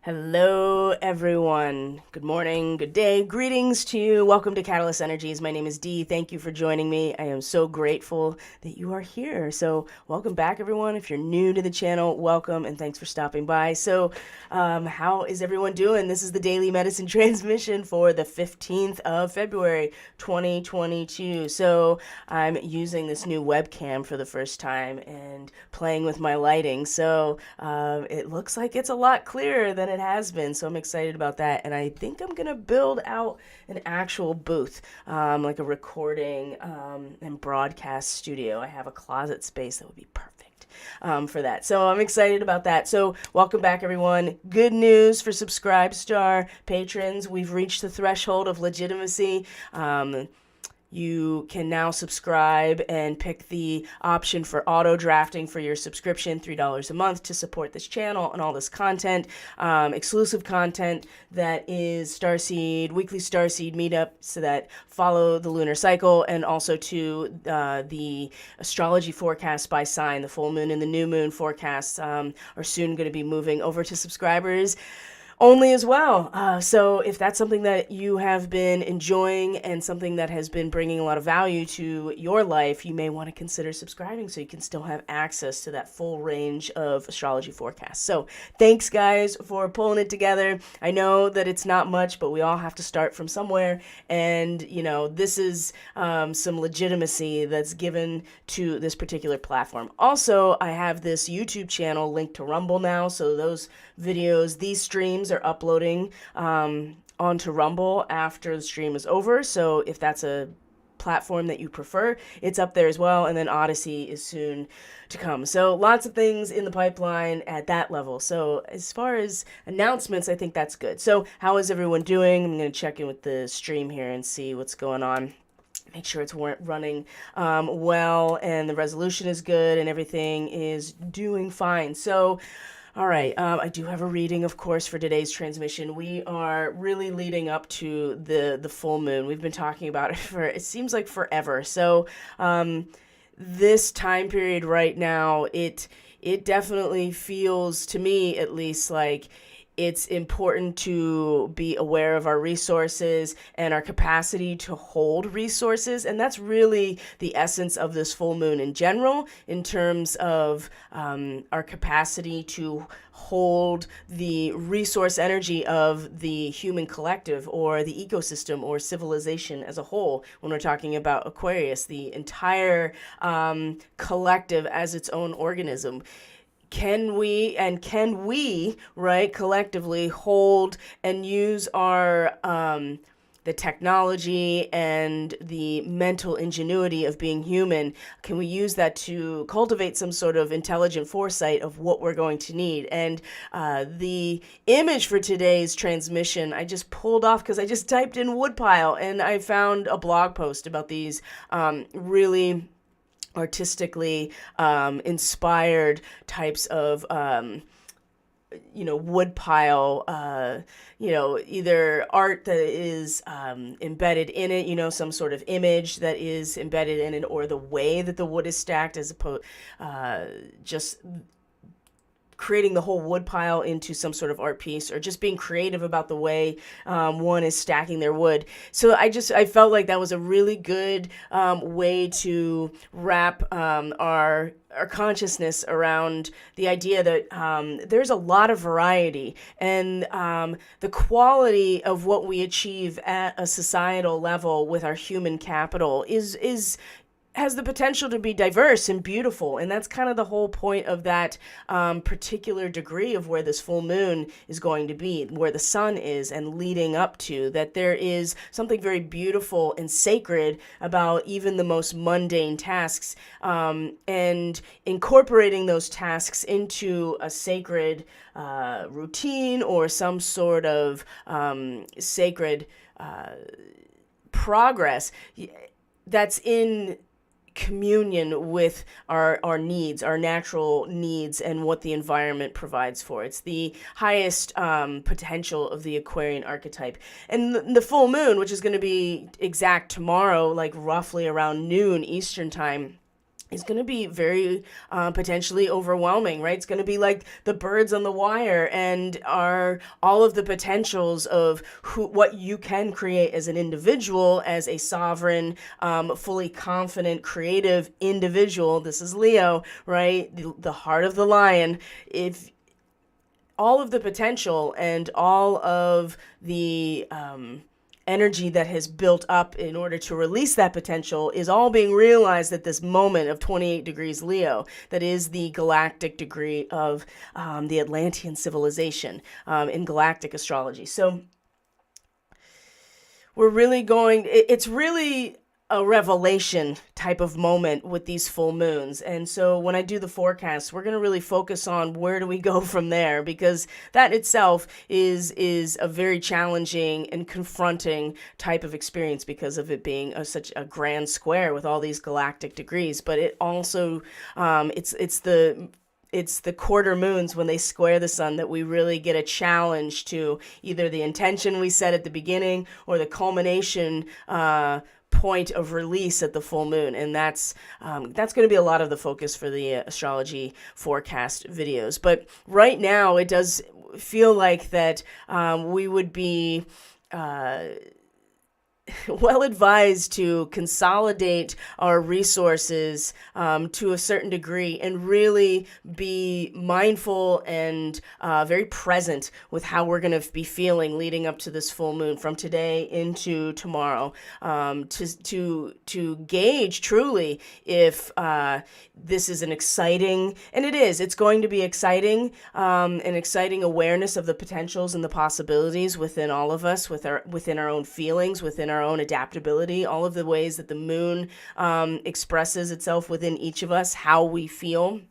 Hello, everyone. Good morning, good day, greetings to you. Welcome to Catalyst Energies. My name is Dee. Thank you for joining me. I am so grateful that you are here. So, welcome back, everyone. If you're new to the channel, welcome and thanks for stopping by. How is everyone doing? This is the Daily Medicine Transmission for the 15th of February, 2022. I'm using this new webcam for the first time and playing with my lighting. It looks like it's a lot clearer than it has been, so I'm excited about that. And I think I'm gonna build out an actual booth, like a recording and broadcast studio. I have a closet space that would be perfect for that. So I'm excited about that. So welcome back, everyone. Good news for Subscribe Star patrons. We've reached the threshold of legitimacy. You can now subscribe and pick the option for auto drafting for your subscription, $3 a month, to support this channel and all this content, exclusive content that is Starseed, weekly Starseed meetups that follow the lunar cycle, and also to the astrology forecast by sign. The full moon and the new moon forecasts are soon going to be moving over to subscribers only as well. So if that's something that you have been enjoying and something that has been bringing a lot of value to your life, you may want to consider subscribing so you can still have access to that full range of astrology forecasts. So thanks, guys, for pulling it together. I know that it's not much, but we all have to start from somewhere. And, this is some legitimacy that's given to this particular platform. Also, I have this YouTube channel linked to Rumble now. So those videos, these streams are uploading onto Rumble after the stream is over. So if that's a platform that you prefer, it's up there as well. And then Odyssey is soon to come. So lots of things in the pipeline at that level. So as far as announcements, I think that's good. So how is everyone doing? I'm going to check in with the stream here and see what's going on. Make sure it's running well and the resolution is good and everything is doing fine. All right, I do have a reading, of course, for today's transmission. We are really leading up to the full moon. We've been talking about it for, it seems like forever. This time period right now, it definitely feels, to me at least, like it's important to be aware of our resources and our capacity to hold resources. And that's really the essence of this full moon in general, in terms of our capacity to hold the resource energy of the human collective or the ecosystem or civilization as a whole. When we're talking about Aquarius, the entire collective as its own organism. Can we, right, collectively hold and use our, the technology and the mental ingenuity of being human? Can we use that to cultivate some sort of intelligent foresight of what we're going to need? And the image for today's transmission, I just pulled off because I just typed in woodpile and I found a blog post about these really artistically inspired types of woodpile, either art that is embedded in it, some sort of image that is embedded in it, or the way that the wood is stacked, as opposed just creating the whole wood pile into some sort of art piece, or just being creative about the way one is stacking their wood. So I felt like that was a really good way to wrap our consciousness around the idea that there's a lot of variety, and the quality of what we achieve at a societal level with our human capital has the potential to be diverse and beautiful. And that's kind of the whole point of that particular degree of where this full moon is going to be, where the sun is and leading up to, that there is something very beautiful and sacred about even the most mundane tasks, and incorporating those tasks into a sacred routine or some sort of sacred progress that's in communion with our needs, our natural needs, and what the environment provides for. It's the highest potential of the Aquarian archetype. And the full moon, which is going to be exact tomorrow, like roughly around noon Eastern time, is going to be very potentially overwhelming, right? It's going to be like the birds on the wire, and are all of the potentials of what you can create as an individual, as a sovereign, fully confident, creative individual. This is Leo, right? The heart of the lion. If all of the potential and all of the energy that has built up in order to release that potential is all being realized at this moment of 28 degrees Leo. That is the galactic degree of the Atlantean civilization in galactic astrology. So we're really it's really a revelation type of moment with these full moons. And so when I do the forecast, we're going to really focus on where do we go from there, because that itself is a very challenging and confronting type of experience because of it being such a grand square with all these galactic degrees. But it also it's the quarter moons when they square the sun that we really get a challenge to either the intention we set at the beginning or the culmination point of release at the full moon. And that's going to be a lot of the focus for the astrology forecast videos. But right now it does feel like that we would be well advised to consolidate our resources to a certain degree and really be mindful and very present with how we're going to be feeling leading up to this full moon from today into tomorrow, to gauge truly if this is an exciting, and it's going to be exciting, an exciting awareness of the potentials and the possibilities within all of us, within our own feelings, within our own adaptability, all of the ways that the moon expresses itself within each of us, how we feel.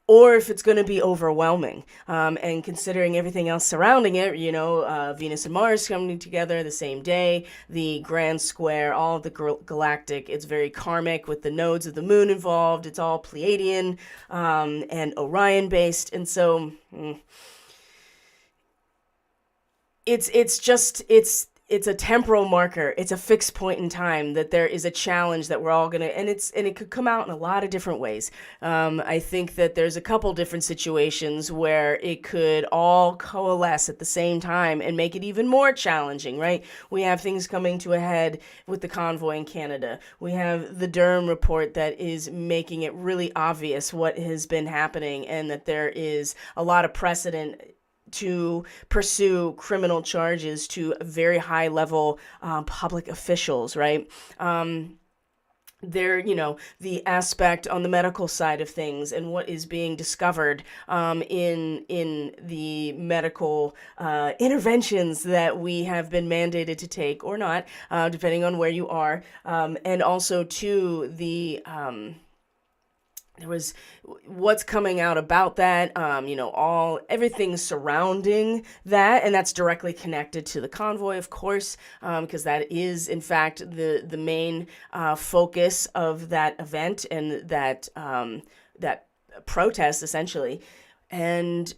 Or if it's going to be overwhelming, and considering everything else surrounding it, Venus and Mars coming together the same day, the grand square, all of the galactic, it's very karmic with the nodes of the moon involved. It's all Pleiadian and Orion based. And so it's a temporal marker. It's a fixed point in time that there is a challenge that we're all going to, and it could come out in a lot of different ways. I think that there's a couple different situations where it could all coalesce at the same time and make it even more challenging, right? We have things coming to a head with the convoy in Canada. We have the Durham report that is making it really obvious what has been happening, and that there is a lot of precedent to pursue criminal charges to very high level public officials, right? The aspect on the medical side of things and what is being discovered in the medical interventions that we have been mandated to take or not, depending on where you are, and also to the there was what's coming out about that, everything surrounding that, and that's directly connected to the convoy, of course, because that is in fact the main focus of that event and that protest essentially. And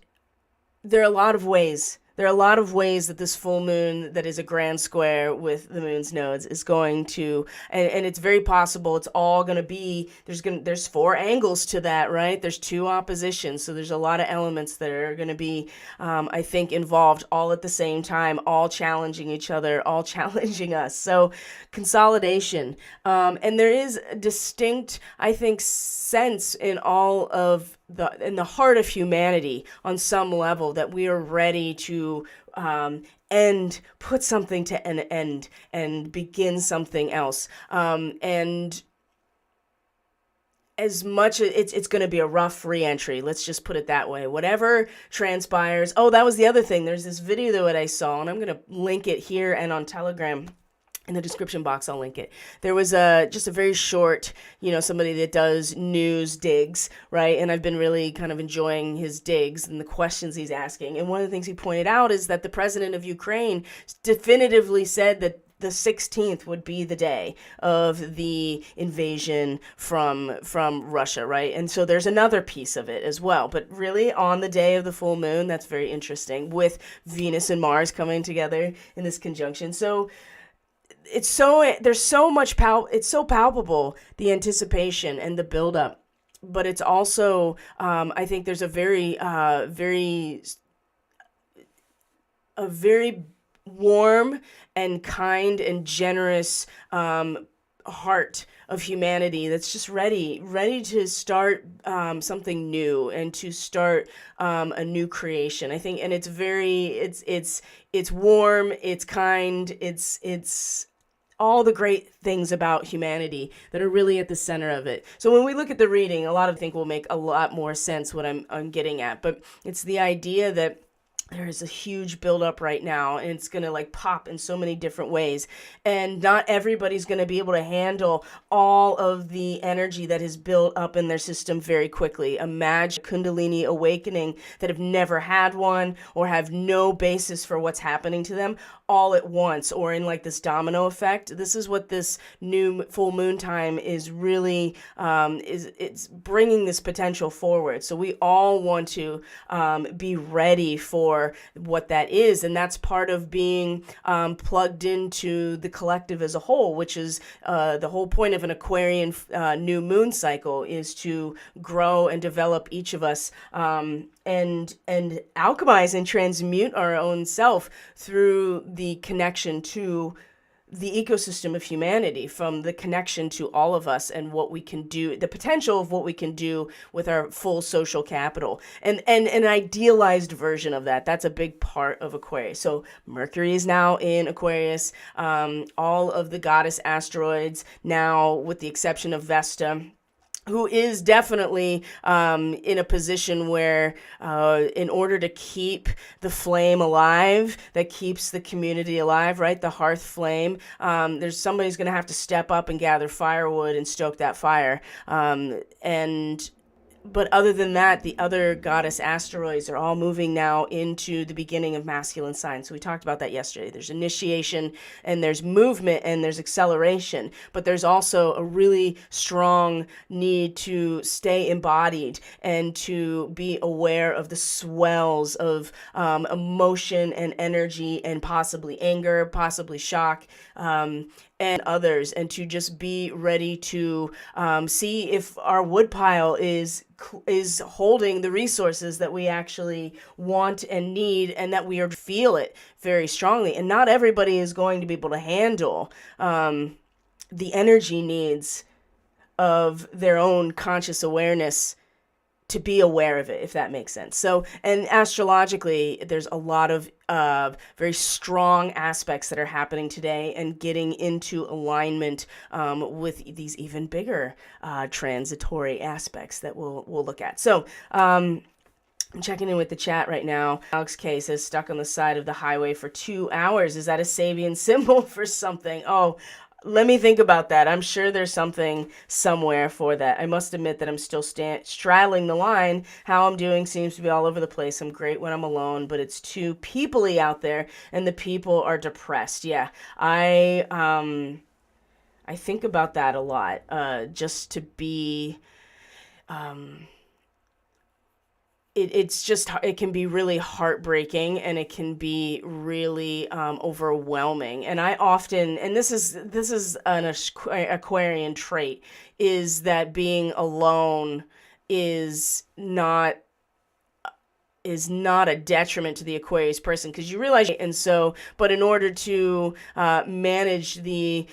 there are a lot of ways. There are a lot of ways that this full moon that is a grand square with the moon's nodes is going to, and it's very possible it's all going to be, there's 4 angles to that, right? There's 2 oppositions. So there's a lot of elements that are going to be, I think, involved all at the same time, all challenging each other, all challenging us. So consolidation. And there is a distinct, I think, sense in in the heart of humanity on some level that we are ready to put something to an end and begin something else. And as much as it's going to be a rough re-entry, let's just put it that way. Whatever transpires. Oh, that was the other thing. There's this video that I saw, and I'm going to link it here and on Telegram. In the description box, I'll link it. There was just a very short, somebody that does news digs, right? And I've been really kind of enjoying his digs and the questions he's asking. And one of the things he pointed out is that the president of Ukraine definitively said that the 16th would be the day of the invasion from Russia, right? And so there's another piece of it as well. But really, on the day of the full moon, that's very interesting, with Venus and Mars coming together in this conjunction. So there's so much it's so palpable, the anticipation and the buildup, but it's also, I think there's a very warm and kind and generous heart of humanity that's just ready to start something new and to start a new creation. I think, and it's warm, it's kind, it's all the great things about humanity that are really at the center of it. So when we look at the reading, a lot of think will make a lot more sense what I'm getting at, but it's the idea that there is a huge buildup right now, and it's going to like pop in so many different ways. And not everybody's going to be able to handle all of the energy that is built up in their system very quickly. Imagine Kundalini awakening that have never had one or have no basis for what's happening to them all at once, or in like this domino effect. This is what this new full moon time is really, it's bringing this potential forward. So we all want to be ready for what that is, and that's part of being plugged into the collective as a whole, which is the whole point of an Aquarian new moon cycle, is to grow and develop each of us, and alchemize and transmute our own self through the connection to the ecosystem of humanity, from the connection to all of us and what we can do, the potential of what we can do with our full social capital, and an idealized version of that. That's a big part of Aquarius. So Mercury is now in Aquarius. All of the goddess asteroids now, with the exception of Vesta, who is definitely in a position where, in order to keep the flame alive, that keeps the community alive, right? The hearth flame. There's somebody's going to have to step up and gather firewood and stoke that fire. But other than that, the other goddess asteroids are all moving now into the beginning of masculine signs. So we talked about that yesterday. There's initiation, and there's movement, and there's acceleration. But there's also a really strong need to stay embodied and to be aware of the swells of emotion and energy, and possibly anger, possibly shock, and others, and to just be ready to see if our woodpile is holding the resources that we actually want and need, and that we feel it very strongly. And not everybody is going to be able to handle the energy needs of their own conscious awareness, to be aware of it, if that makes sense. So, and astrologically, there's a lot of very strong aspects that are happening today, and getting into alignment with these even bigger transitory aspects that we'll look at. So, I'm checking in with the chat right now. Alex K says, stuck on the side of the highway for 2 hours. Is that a Sabian symbol for something? Oh, let me think about that. I'm sure there's something somewhere for that. I must admit that I'm still straddling the line. How I'm doing seems to be all over the place. I'm great when I'm alone, but it's too people-y out there, and the people are depressed. Yeah, I think about that a lot. Just to be... it can be really heartbreaking, and it can be really overwhelming. And I often, and this is an Aquarian trait, is that being alone is not a detriment to the Aquarius person, because you realize, and so, but in order to manage the,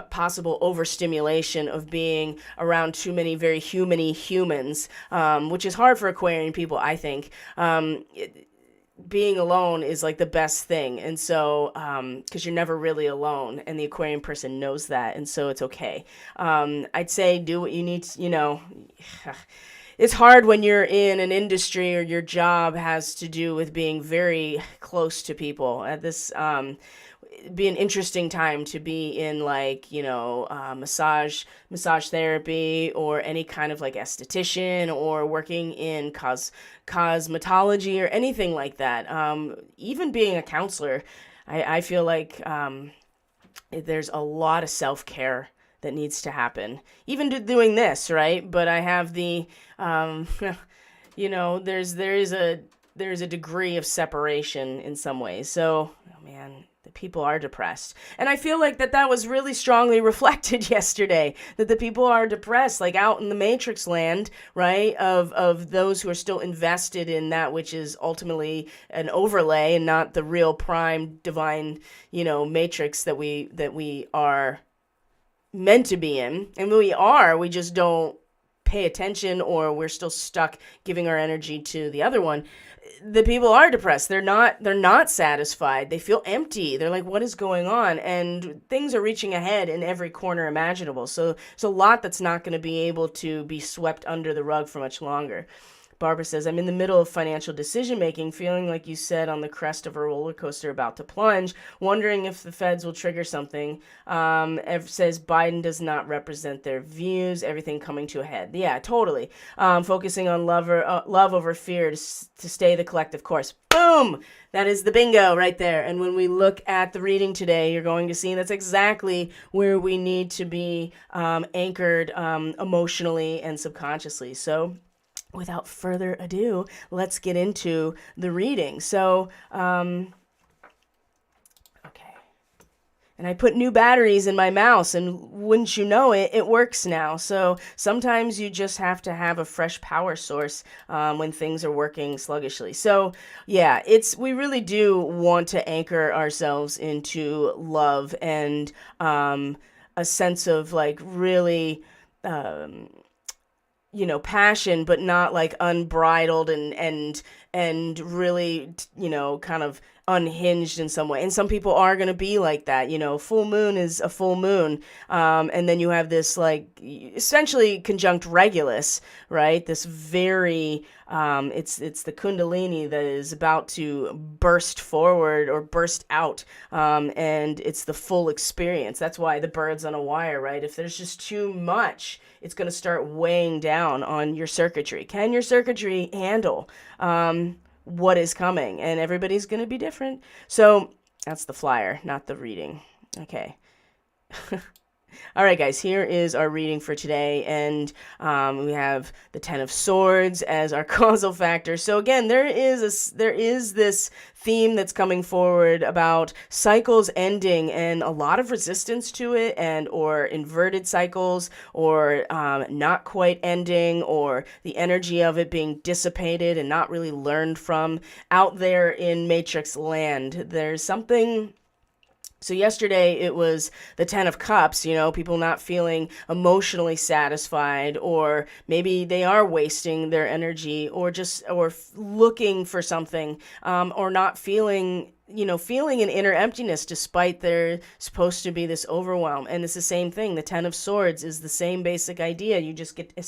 possible overstimulation of being around too many very humany humans, which is hard for Aquarian people, I think, being alone is like the best thing. And so, because you're never really alone, and the Aquarian person knows that, and so it's okay. I'd say do what you need to, it's hard when you're in an industry or your job has to do with being very close to people. This be an interesting time to be in, like, massage therapy, or any kind of like esthetician, or working in cosmetology or anything like that. Even being a counselor, I feel like there's a lot of self-care that needs to happen. Even doing this, right? But I have the, there is a degree of separation in some ways. So, oh man, the people are depressed. And I feel like that was really strongly reflected yesterday, that the people are depressed, like out in the matrix land, right, of those who are still invested in that which is ultimately an overlay and not the real prime divine, matrix that we are meant to be in. And we just don't pay attention, or we're still stuck giving our energy to the other one. The people are depressed. They're not satisfied. They feel empty. They're like, what is going on? And things are reaching ahead in every corner imaginable. So it's a lot that's not going to be able to be swept under the rug for much longer. Barbara says, I'm in the middle of financial decision-making, feeling like you said on the crest of a roller coaster about to plunge, wondering if the feds will trigger something. Ev says, Biden does not represent their views, everything coming to a head. Yeah, totally. Focusing on love over fear to stay the collective course. Boom! That is the bingo right there. And when we look at the reading today, you're going to see that's exactly where we need to be anchored emotionally and subconsciously. So without further ado, let's get into the reading. So, okay. And I put new batteries in my mouse, and wouldn't you know it, it works now. So sometimes you just have to have a fresh power source when things are working sluggishly. So yeah, we really do want to anchor ourselves into love and a sense of like really passion, but not like unbridled and really, kind of unhinged in some way. And some people are going to be like that. Full moon is a full moon. And then you have this like essentially conjunct Regulus, right? This very, it's the Kundalini that is about to burst forward or burst out. And it's the full experience. That's why the bird's on a wire, right? If there's just too much, it's going to start weighing down on your circuitry. Can your circuitry handle what is coming? And everybody's going to be different. So that's the flyer, not the reading. Okay. All right, guys, here is our reading for today. And we have the Ten of Swords as our causal factor. So again, there is this theme that's coming forward about cycles ending and a lot of resistance to it, or inverted cycles, or not quite ending, or the energy of it being dissipated and not really learned from out there in Matrix land. There's something. So yesterday it was the Ten of Cups, people not feeling emotionally satisfied, or maybe they are wasting their energy, or looking for something, or not feeling an inner emptiness despite there supposed to be this overwhelm. And it's the same thing. The Ten of Swords is the same basic idea.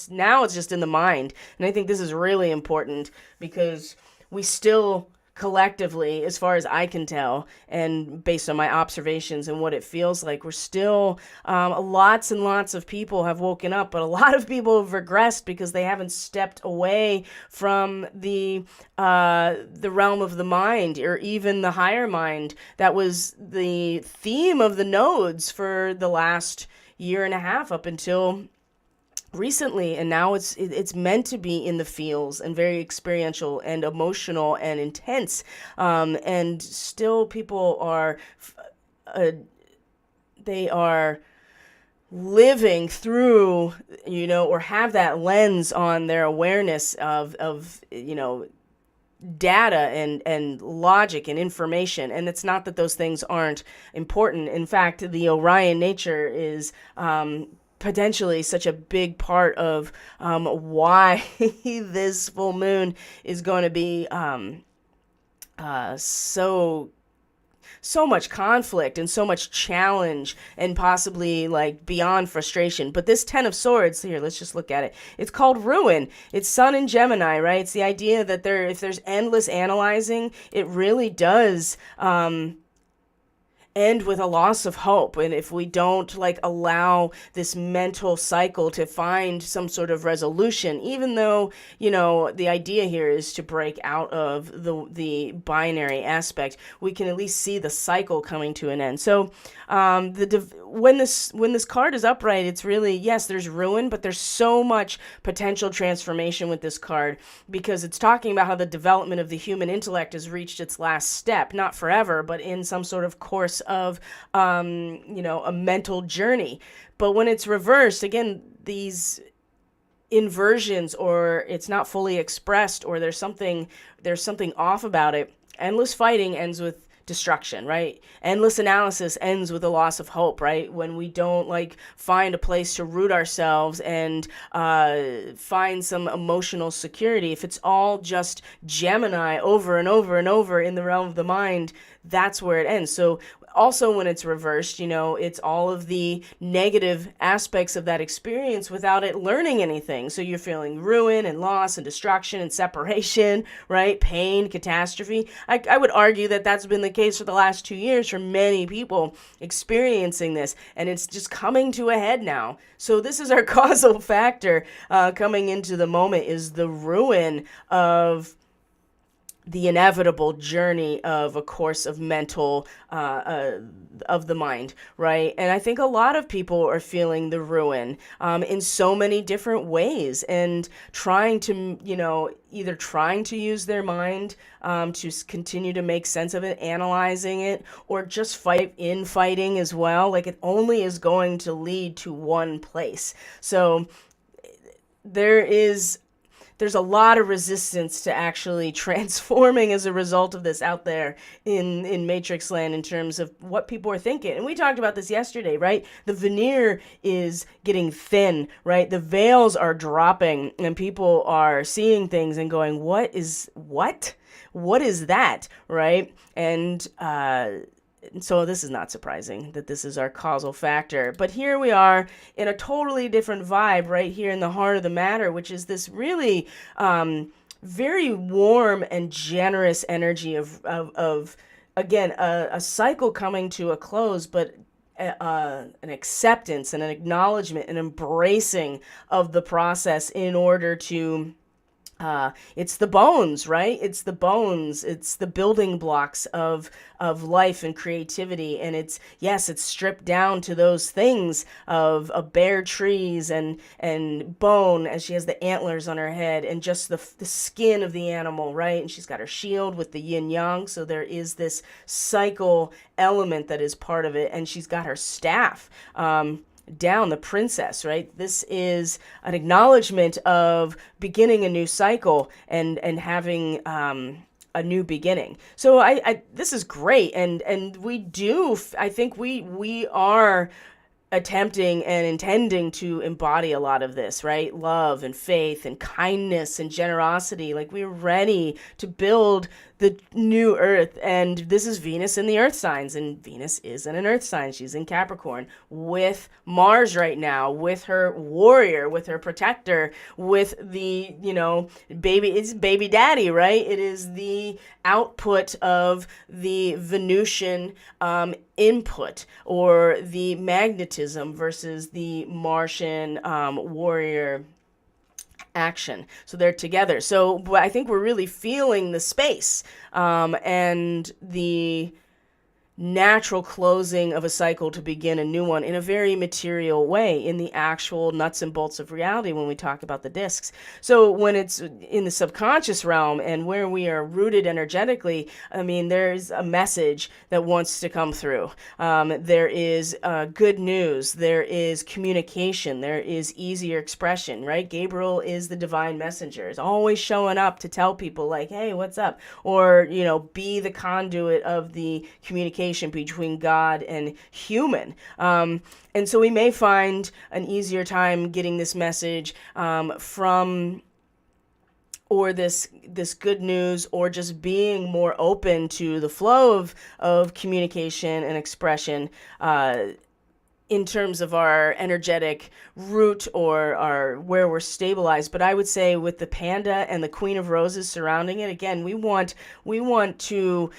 Now it's just in the mind. And I think this is really important because we still collectively, as far as I can tell, and based on my observations and what it feels like, we're still, lots and lots of people have woken up, but a lot of people have regressed because they haven't stepped away from the realm of the mind, or even the higher mind. That was the theme of the nodes for the last year and a half up until recently, and now it's meant to be in the feels and very experiential and emotional and intense, and still people are they are living through, or have that lens on their awareness of data and logic and information. And it's not that those things aren't important. In fact, the Orion nature is potentially such a big part of why this full moon is going to be so much conflict and so much challenge, and possibly like beyond frustration. But this Ten of Swords here, let's just look at it. It's called ruin. It's Sun in Gemini, right? It's the idea that if there's endless analyzing, it really does end with a loss of hope. And if we don't allow this mental cycle to find some sort of resolution, even though, the idea here is to break out of the binary aspect, we can at least see the cycle coming to an end. So when this card is upright, it's really, yes, there's ruin, but there's so much potential transformation with this card, because it's talking about how the development of the human intellect has reached its last step, not forever, but in some sort of course of, a mental journey. But when it's reversed, again, these inversions, or it's not fully expressed, or there's something off about it, endless fighting ends with destruction, right? Endless analysis ends with a loss of hope, right? When we don't find a place to root ourselves and find some emotional security. If it's all just Gemini over and over and over in the realm of the mind, that's where it ends. So also when it's reversed, it's all of the negative aspects of that experience without it learning anything. So you're feeling ruin and loss and destruction and separation, right? Pain, catastrophe. I would argue that that's been the case for the last 2 years for many people experiencing this, and it's just coming to a head now. So this is our causal factor coming into the moment, is the ruin of the inevitable journey of a course of mental, of the mind, right? And I think a lot of people are feeling the ruin in so many different ways, and trying to, either trying to use their mind to continue to make sense of it, analyzing it, or just fighting as well. It only is going to lead to one place. So there's a lot of resistance to actually transforming as a result of this out there in Matrix land, in terms of what people are thinking. And we talked about this yesterday, right? The veneer is getting thin, right? The veils are dropping, and people are seeing things and going, what is that, right? And so this is not surprising that this is our causal factor. But here we are in a totally different vibe right here in the heart of the matter, which is this really very warm and generous energy of again, a cycle coming to a close, but an acceptance and an acknowledgement, an embracing of the process in order to it's the bones, right? It's the bones. It's the building blocks of life and creativity. And it's stripped down to those things of bare trees and bone, as she has the antlers on her head, and just the skin of the animal, right? And she's got her shield with the yin yang. So there is this cycle element that is part of it. And she's got her staff. Down, the princess, right? This is an acknowledgement of beginning a new cycle and having a new beginning. So I this is great, and I think we are attempting and intending to embody a lot of this, right? Love and faith and kindness and generosity. We're ready to build the new earth. And this is Venus in the earth signs, and Venus is in an earth sign. She's in Capricorn with Mars right now, with her warrior, with her protector, with the, it's baby daddy, right? It is the output of the Venusian input, or the magnetism versus the Martian warrior action. So they're together. So I think we're really feeling the space and the natural closing of a cycle to begin a new one in a very material way, in the actual nuts and bolts of reality when we talk about the discs. So when it's in the subconscious realm and where we are rooted energetically, there's a message that wants to come through. There is good news. There is communication. There is easier expression, right? Gabriel is the divine messenger. It's always showing up to tell people hey, what's up? Or, be the conduit of the communication between God and human. And so we may find an easier time getting this message from, or this good news, or just being more open to the flow of communication and expression in terms of our energetic root, or where we're stabilized. But I would say with the panda and the Queen of Roses surrounding it, again, we want to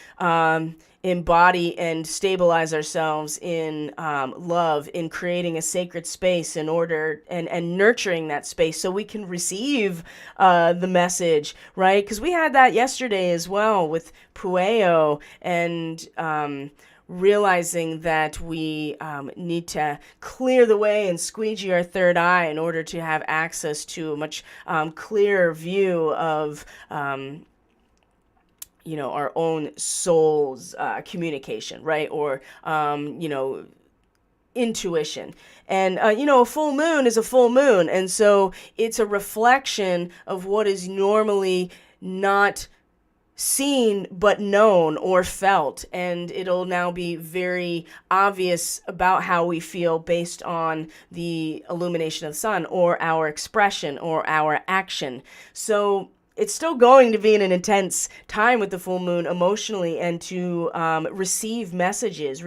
embody and stabilize ourselves in love, in creating a sacred space in order, and nurturing that space so we can receive the message, right? Because we had that yesterday as well with Pueo, and realizing that we need to clear the way and squeegee our third eye in order to have access to a much clearer view of our own soul's communication, right? Or, intuition. And, a full moon is a full moon. And so it's a reflection of what is normally not seen but known or felt, and it'll now be very obvious about how we feel based on the illumination of the sun or our expression or our action. So it's still going to be an intense time with the full moon emotionally, and to receive messages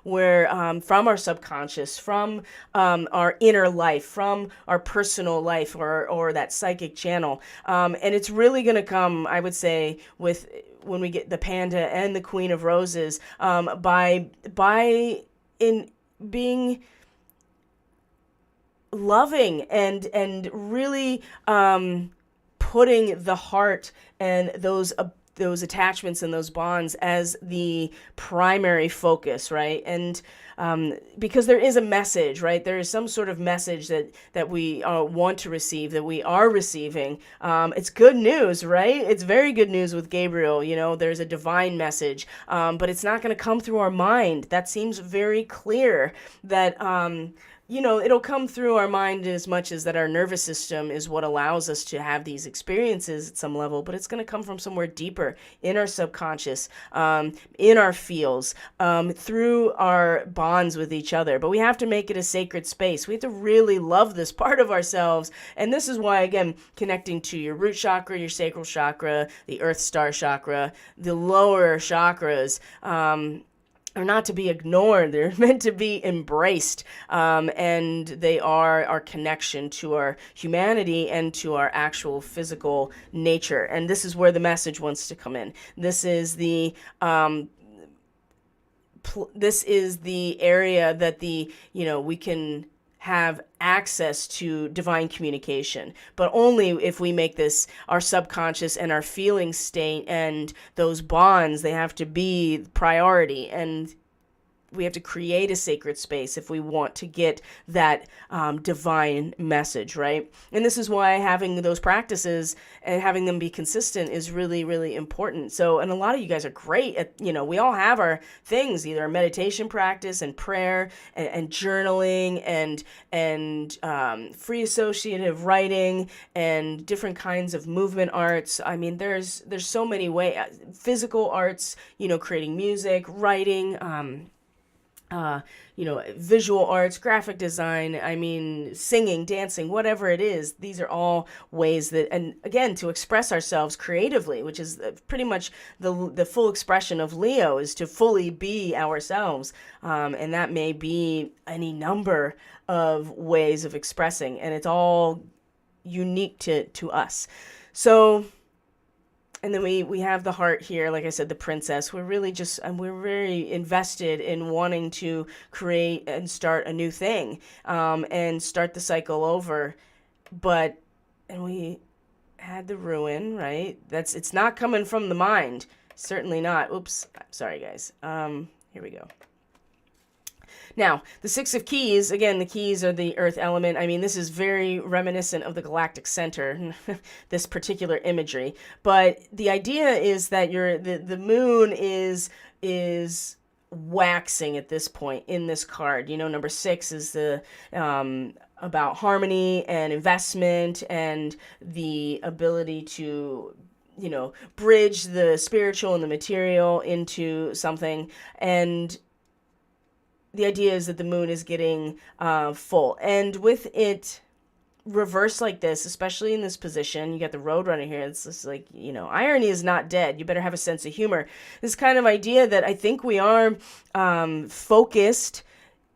where from our subconscious, from our inner life, from our personal life, or that psychic channel. And it's really going to come, I would say, with when we get the Panda and the Queen of Roses, by in being loving and really putting the heart and those attachments and those bonds as the primary focus, right? And because there is a message, right? There is some sort of message that we want to receive, that we are receiving. It's good news, right? It's very good news with Gabriel. There's a divine message, but it's not going to come through our mind. That seems very clear that it'll come through our mind as much as that our nervous system is what allows us to have these experiences at some level, but it's going to come from somewhere deeper in our subconscious, in our feels, through our bonds with each other. But we have to make it a sacred space. We have to really love this part of ourselves. And this is why, again, connecting to your root chakra, your sacral chakra, the earth star chakra, the lower chakras, are not to be ignored. They're meant to be embraced. And they are our connection to our humanity and to our actual physical nature. And this is where the message wants to come in. This is the area that we can have access to divine communication, but only if we make this our subconscious and our feeling state, and those bonds, they have to be priority. And we have to create a sacred space if we want to get that divine message, right? And this is why having those practices and having them be consistent is really, really important. So, and a lot of you guys are great at, we all have our things, either a meditation practice and prayer and journaling and free associative writing and different kinds of movement arts. I mean, there's so many ways, physical arts, creating music, writing, visual arts, graphic design, singing, dancing, whatever it is. These are all ways that, and again, to express ourselves creatively, which is pretty much the full expression of Leo, is to fully be ourselves. And that may be any number of ways of expressing, and it's all unique to us. So, and then we have the heart here, like I said, the princess. We're really we're very invested in wanting to create and start a new thing, and start the cycle over. And we had the ruin, right? It's not coming from the mind. Certainly not. Oops. Sorry, guys. Here we go. Now, the Six of Keys, again, the keys are the earth element. This is very reminiscent of the galactic center, this particular imagery. But the idea is that the moon is waxing at this point in this card. Number 6 is the about harmony and investment and the ability to bridge the spiritual and the material into something. And the idea is that the moon is getting full. And with it reversed like this, especially in this position, you got the Roadrunner here. It's just like, irony is not dead. You better have a sense of humor. This kind of idea that I think we are focused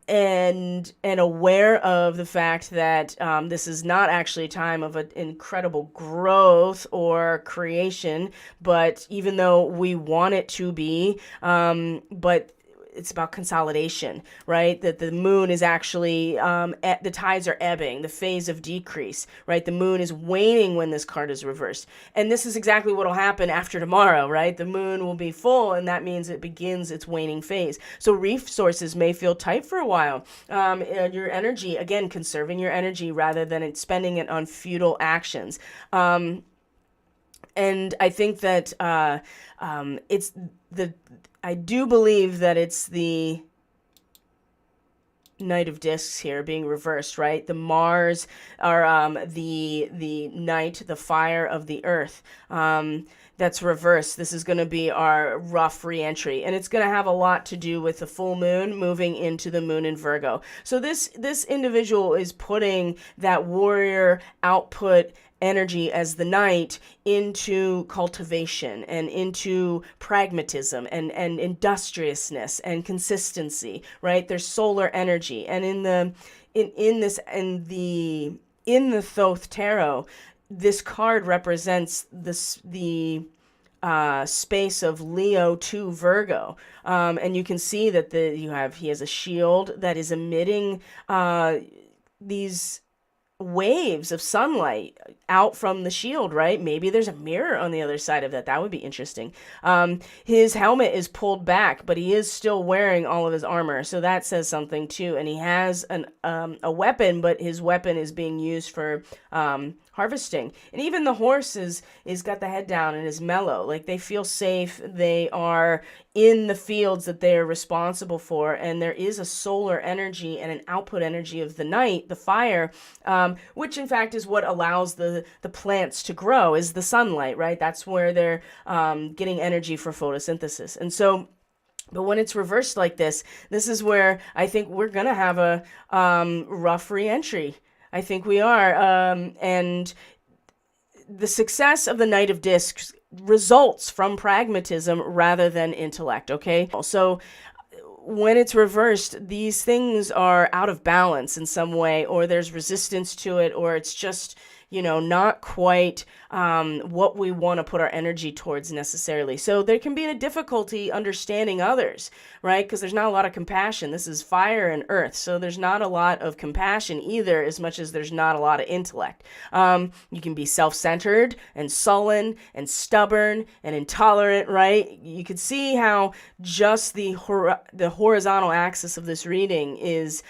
and aware of the fact that this is not actually a time of an incredible growth or creation, but even though we want it to be, but it's about consolidation, right? That the moon is actually, the tides are ebbing, the phase of decrease, right? The moon is waning when this card is reversed. And this is exactly what will happen after tomorrow, right? The moon will be full, and that means it begins its waning phase. So resources may feel tight for a while. Your energy, again, conserving your energy rather than spending it on futile actions. And I think that it's the, I do believe that it's the Knight of Discs here being reversed, right? The Mars are the night, the fire of the earth. That's reversed. This is going to be our rough re-entry, and it's going to have a lot to do with the full moon moving into the moon in Virgo. So this individual is putting that warrior output energy as the knight into cultivation and into pragmatism and industriousness and consistency, right? There's solar energy. And in the Thoth Tarot, this card represents the space of Leo to Virgo, and you can see that he has a shield that is emitting these waves of sunlight out from the shield, right? Maybe there's a mirror on the other side of that. That would be interesting. His helmet is pulled back, but he is still wearing all of his armor, so that says something too. And he has a weapon, but his weapon is being used for harvesting. And even the horse is got the head down and is mellow. Like, they feel safe. They are in the fields that they are responsible for. And there is a solar energy and an output energy of the night, the fire, which in fact is what allows the plants to grow, is the sunlight, right? That's where they're getting energy for photosynthesis. And so, but when it's reversed like this is where I think we're going to have a rough re-entry. I think we are. And the success of the Knight of Discs results from pragmatism rather than intellect, okay? So when it's reversed, these things are out of balance in some way, or there's resistance to it, or it's just, not quite what we want to put our energy towards necessarily. So there can be a difficulty understanding others, right? Because there's not a lot of compassion. This is fire and earth, so there's not a lot of compassion either, as much as there's not a lot of intellect. You can be self-centered and sullen and stubborn and intolerant, right? You could see how just the horizontal axis of this reading is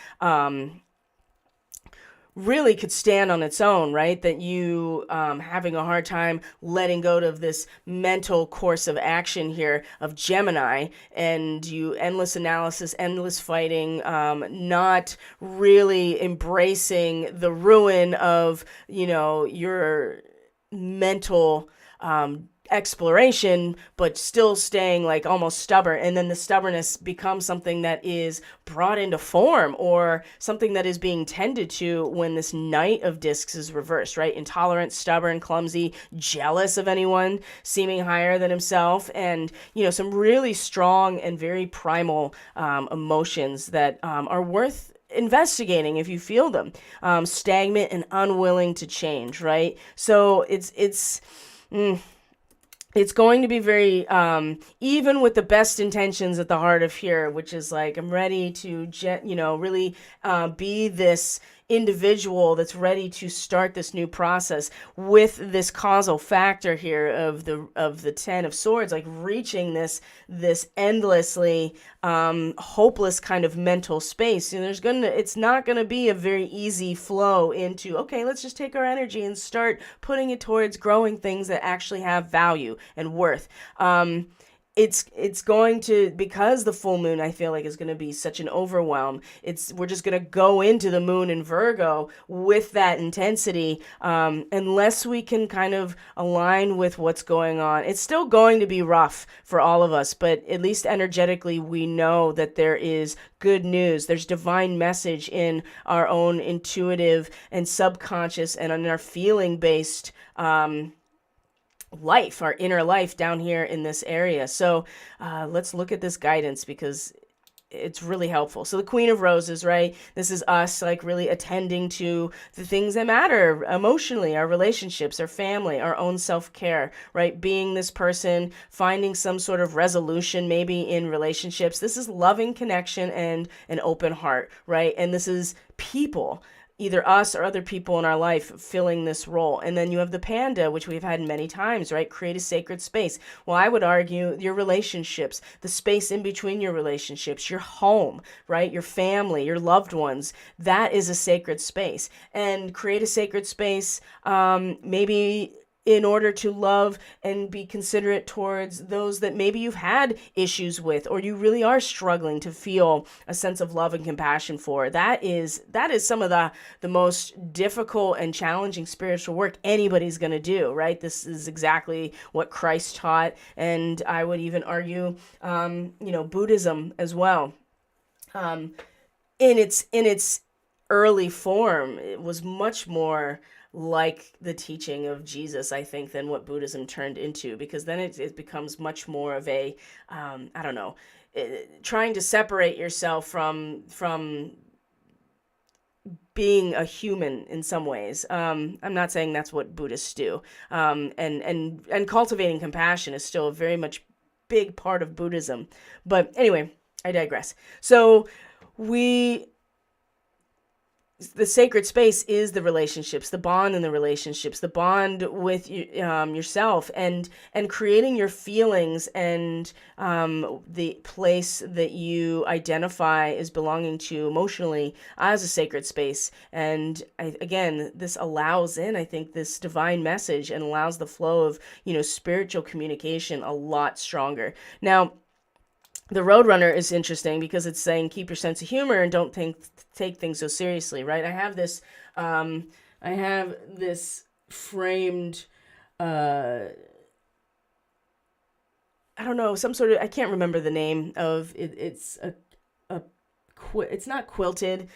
really could stand on its own, right? That you having a hard time letting go of this mental course of action here of Gemini, and you endless analysis, endless fighting, not really embracing the ruin of, your mental exploration, but still staying like almost stubborn. And then the stubbornness becomes something that is brought into form, or something that is being tended to when this Knight of Discs is reversed, right? Intolerant, stubborn, clumsy, jealous of anyone seeming higher than himself, and some really strong and very primal emotions that are worth investigating if you feel them. Stagnant and unwilling to change, right? So it's going to be very, even with the best intentions at the heart of here, which is like, I'm ready to, really be this individual that's ready to start this new process, with this causal factor here of the Ten of Swords, like reaching this endlessly hopeless kind of mental space. And it's not gonna be a very easy flow into, okay, let's just take our energy and start putting it towards growing things that actually have value and worth. It's going to, because the full moon, I feel like, is going to be such an overwhelm. We're just going to go into the moon in Virgo with that intensity, unless we can kind of align with what's going on. It's still going to be rough for all of us, but at least energetically, we know that there is good news. There's divine message in our own intuitive and subconscious and in our feeling-based life, our inner life down here in this area. So let's look at this guidance, because it's really helpful. So the Queen of Roses, right? This is us, like, really attending to the things that matter emotionally, our relationships, our family, our own self-care, right? Being this person, finding some sort of resolution maybe in relationships. This is loving connection and an open heart, right? And this is people, either us or other people in our life, filling this role. And then you have the Panda, which we've had many times, right? Create a sacred space. Well, I would argue your relationships, the space in between your relationships, your home, right? Your family, your loved ones, that is a sacred space. And create a sacred space, maybe in order to love and be considerate towards those that maybe you've had issues with, or you really are struggling to feel a sense of love and compassion for. That is some of the most difficult and challenging spiritual work anybody's going to do, right? This is exactly what Christ taught, and I would even argue, Buddhism as well. In its early form, it was much more like the teaching of Jesus, I think, than what Buddhism turned into, because then it becomes much more of a, I don't know, trying to separate yourself from being a human in some ways. I'm not saying that's what Buddhists do. And cultivating compassion is still a very much big part of Buddhism. But anyway, I digress. So the sacred space is the relationships, the bond in the relationships, the bond with yourself, and creating your feelings and the place that you identify as belonging to emotionally as a sacred space. And again, this allows in, I think, this divine message, and allows the flow of, spiritual communication a lot stronger. Now, the Roadrunner is interesting because it's saying keep your sense of humor and don't take things so seriously, right? I have this framed, I don't know, some sort of, I can't remember the name of it. It's it's not quilted.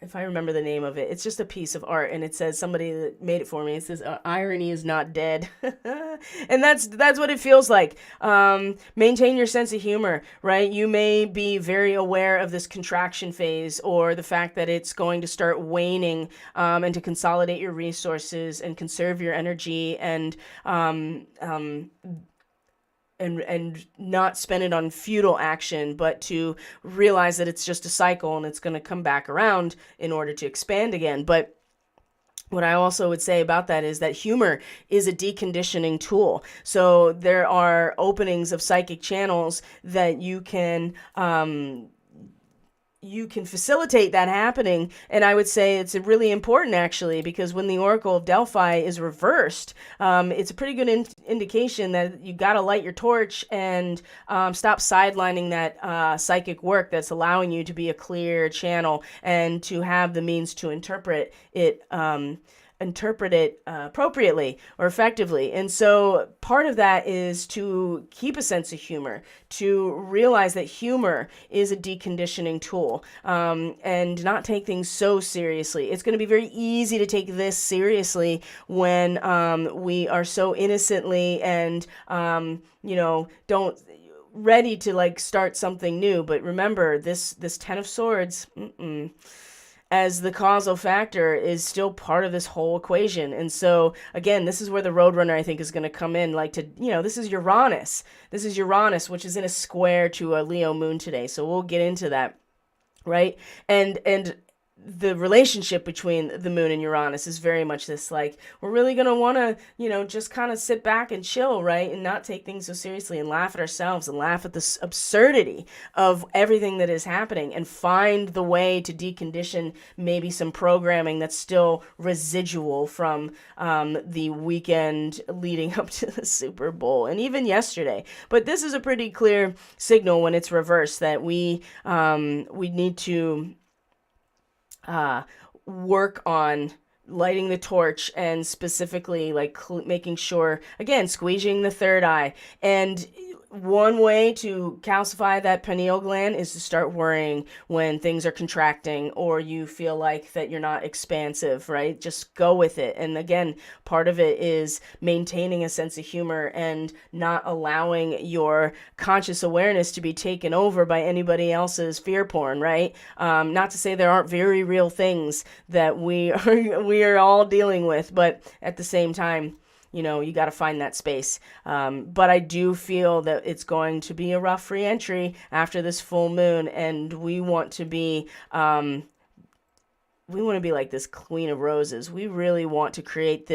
If I remember the name of it, it's just a piece of art, and it says, somebody that made it for me, it says, irony is not dead. And that's what it feels like. Maintain your sense of humor, right? You may be very aware of this contraction phase, or the fact that it's going to start waning, and to consolidate your resources and conserve your energy, and not spend it on futile action, but to realize that it's just a cycle and it's going to come back around in order to expand again. But what I also would say about that is that humor is a deconditioning tool. So there are openings of psychic channels that you can facilitate that happening. And I would say it's really important, actually, because when the Oracle of Delphi is reversed, it's a pretty good indication that you got to light your torch and stop sidelining that psychic work that's allowing you to be a clear channel and to have the means to interpret it appropriately or effectively. And so part of that is to keep a sense of humor, to realize that humor is a deconditioning tool, and not take things so seriously. It's going to be very easy to take this seriously when we are so innocently and don't ready to start something new. But remember, this Ten of Swords, as the causal factor, is still part of this whole equation. And so again, this is where the Roadrunner, I think, is going to come in, this is Uranus. This is Uranus, which is in a square to a Leo moon today. So we'll get into that, right? And the relationship between the moon and Uranus is very much this, we're really going to want to, just kind of sit back and chill, right? And not take things so seriously, and laugh at ourselves and laugh at the absurdity of everything that is happening, and find the way to decondition maybe some programming that's still residual from the weekend leading up to the Super Bowl and even yesterday. But this is a pretty clear signal when it's reversed that we need to work on lighting the torch, and specifically making sure, again, squeezing the third eye. And one way to calcify that pineal gland is to start worrying when things are contracting, or you feel like that you're not expansive, right? Just go with it. And again, part of it is maintaining a sense of humor and not allowing your conscious awareness to be taken over by anybody else's fear porn, right? Not to say there aren't very real things that we are all dealing with, but at the same time, you got to find that space. But I do feel that it's going to be a rough re-entry after this full moon, and we want to be like this Queen of Roses. We really want to create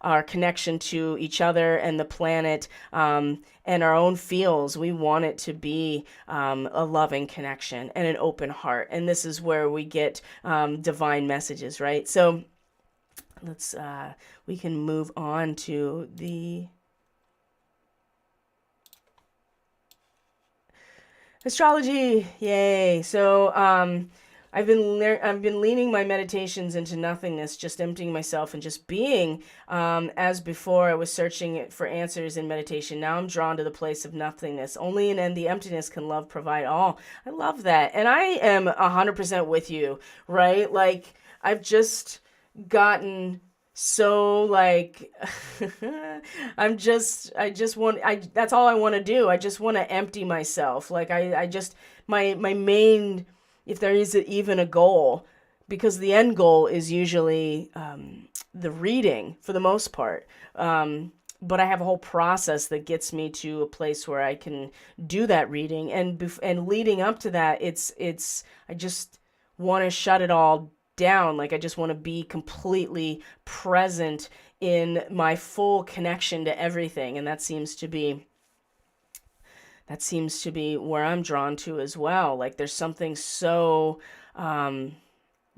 our connection to each other and the planet, and our own feels. We want it to be a loving connection and an open heart. And this is where we get divine messages, right? So let's we can move on to the astrology. Yay. So I've been leaning my meditations into nothingness, just emptying myself and just being. As before, I was searching for answers in meditation. Now I'm drawn to the place of nothingness. Only in the emptiness can love provide all. I love that, and I am 100% with you. Right? Like I've just gotten so like I just want I that's all I want to do. I just want to empty myself. Like I just my main, if there is even a goal, because the end goal is usually the reading for the most part. But I have a whole process that gets me to a place where I can do that reading, and leading up to that, it's I just want to shut it all down. Like I just want to be completely present in my full connection to everything, and that seems to be where I'm drawn to as well. Like there's something so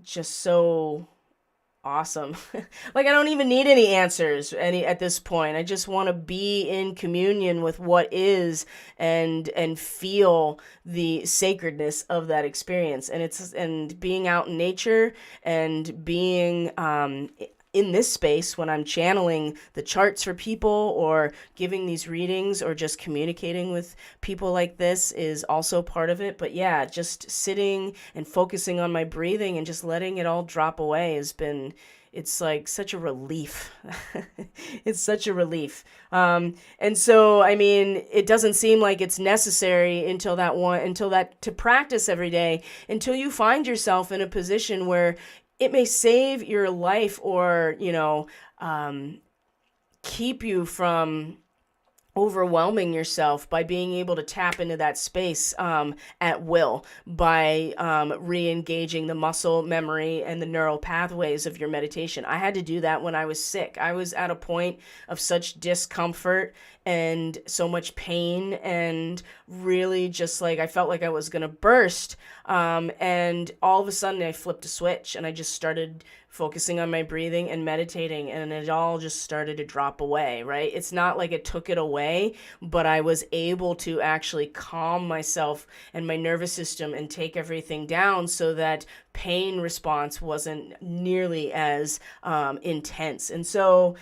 just so awesome. Like I don't even need any answers any at this point. I just want to be in communion with what is, and feel the sacredness of that experience. And being out in nature, and being in this space when I'm channeling the charts for people, or giving these readings, or just communicating with people like this is also part of it. But yeah, just sitting and focusing on my breathing and just letting it all drop away it's like such a relief. It's such a relief. And so, I mean, it doesn't seem like it's necessary until that to practice every day, until you find yourself in a position where it may save your life, or, keep you from overwhelming yourself, by being able to tap into that space at will, by re-engaging the muscle memory and the neural pathways of your meditation. I had to do that when I was sick. I was at a point of such discomfort and so much pain, and really just like I felt like I was gonna burst, and all of a sudden I flipped a switch, and I just started focusing on my breathing and meditating, and it all just started to drop away. Right? It's not like it took it away, but I was able to actually calm myself and my nervous system and take everything down, so that pain response wasn't nearly as intense. And so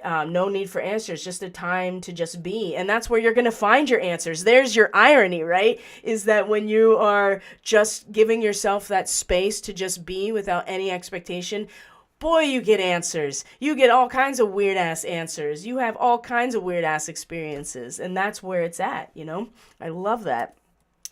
no need for answers, just a time to just be. And that's where you're going to find your answers. There's your irony, right? Is that when you are just giving yourself that space to just be without any expectation, boy, you get answers. You get all kinds of weird ass answers. You have all kinds of weird ass experiences. And that's where it's at, I love that.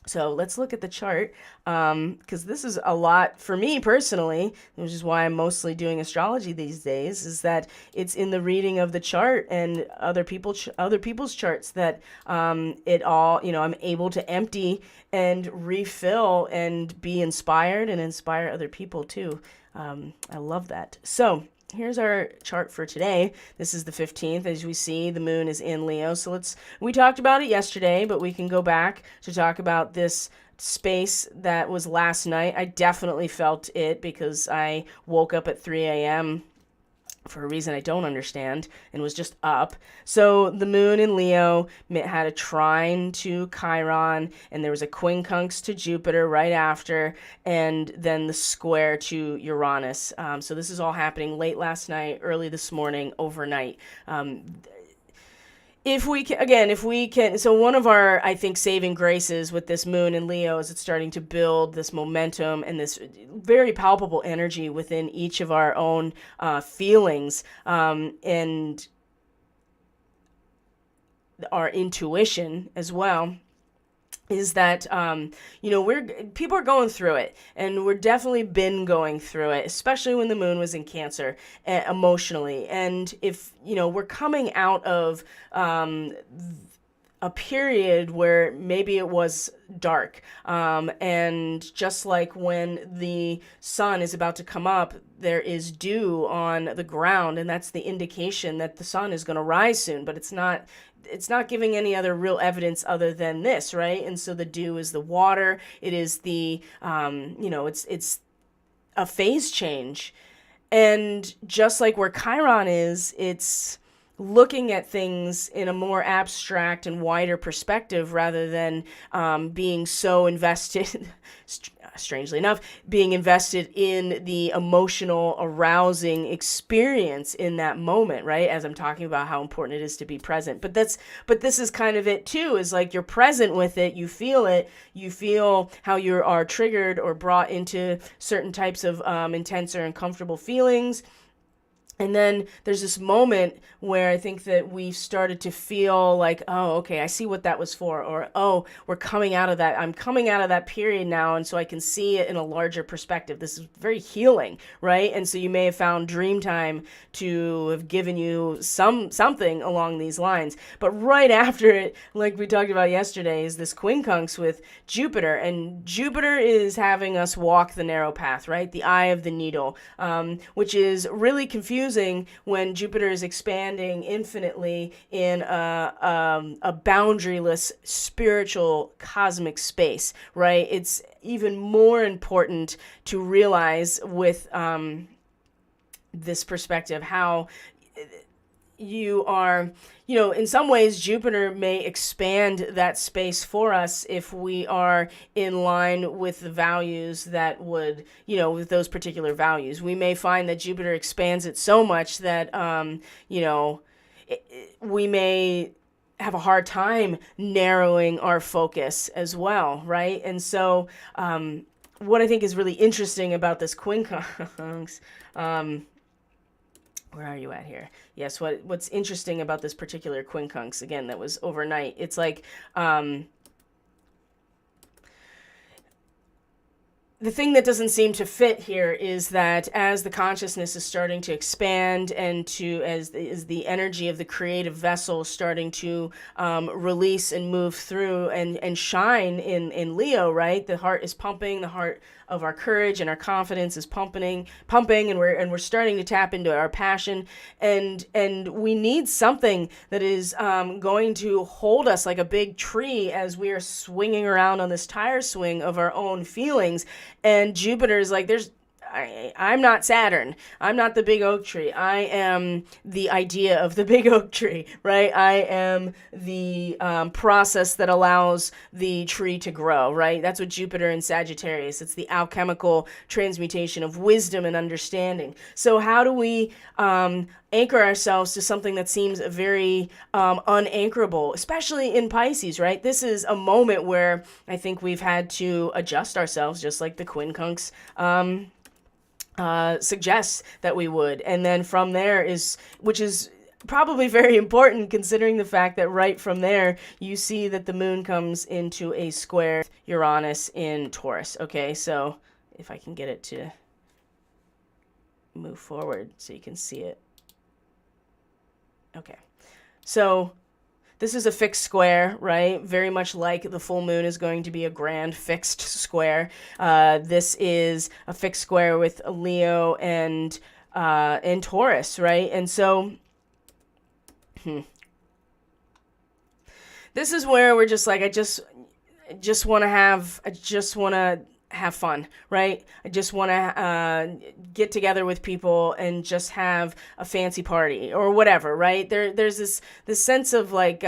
So let's look at the chart, because this is a lot for me personally, which is why I'm mostly doing astrology these days, is that it's in the reading of the chart and other people's charts that it all, I'm able to empty and refill and be inspired and inspire other people too. I love that. So here's our chart for today. This is the 15th. As we see, the moon is in Leo. So we talked about it yesterday, but we can go back to talk about this space that was last night. I definitely felt it, because I woke up at 3 a.m. for a reason I don't understand, and was just up. So the moon in Leo had a trine to Chiron, and there was a quincunx to Jupiter right after, and then the square to Uranus. So this is all happening late last night, early this morning, overnight. If we can, so one of our, I think, saving graces with this moon in Leo is it's starting to build this momentum and this very palpable energy within each of our own feelings, and our intuition as well. Is that people are going through it, and we're definitely been going through it, especially when the moon was in Cancer, emotionally. And if we're coming out of a period where maybe it was dark, and just like when the sun is about to come up, there is dew on the ground, and that's the indication that the sun is going to rise soon, but it's not giving any other real evidence other than this, right? And so the dew is the water. It is the, it's a phase change. And just like where Chiron is, it's looking at things in a more abstract and wider perspective rather than being so invested, strangely enough, being invested in the emotional, arousing experience in that moment, right? As I'm talking about how important it is to be present. But this is kind of it too, is like you're present with it, you feel how you are triggered or brought into certain types of intense or uncomfortable feelings. And then there's this moment where I think that we've started to feel like, oh, okay, I see what that was for. Or, oh, we're coming out of that. I'm coming out of that period now. And so I can see it in a larger perspective. This is very healing, right? And so you may have found dream time to have given you something along these lines. But right after it, like we talked about yesterday, is this quincunx with Jupiter. And Jupiter is having us walk the narrow path, right? The eye of the needle, which is really confusing when Jupiter is expanding infinitely in a boundaryless spiritual cosmic space, right? It's even more important to realize with this perspective how you are, in some ways, Jupiter may expand that space for us if we are in line with the values that would, with those particular values. We may find that Jupiter expands it so much that, we may have a hard time narrowing our focus as well, right? And so, what I think is really interesting about this quincunx, where are you at here? Yes, what's interesting about this particular quincunx, again, that was overnight, it's like, the thing that doesn't seem to fit here is that as the consciousness is starting to expand and as the energy of the creative vessel starting to release and move through and shine in Leo, right? The heart is pumping, the heart of our courage and our confidence is pumping, and we're starting to tap into our passion, and we need something that is going to hold us like a big tree as we are swinging around on this tire swing of our own feelings. And Jupiter is like, I'm not Saturn. I'm not the big oak tree. I am the idea of the big oak tree, right? I am the process that allows the tree to grow, right? That's what Jupiter in Sagittarius. It's the alchemical transmutation of wisdom and understanding. So how do we anchor ourselves to something that seems very unanchorable, especially in Pisces, right? This is a moment where I think we've had to adjust ourselves, just like the quincunx suggests that we would. And then from there which is probably very important considering the fact that right from there, you see that the moon comes into a square with Uranus in Taurus. Okay, so if I can get it to move forward so you can see it. Okay, so this is a fixed square, right? Very much like the full moon is going to be a grand fixed square. This is a fixed square with Leo and Taurus, right? And so this is where we're just like, I just want to have fun, right? I just want to get together with people and just have a fancy party or whatever, right? There's this sense of like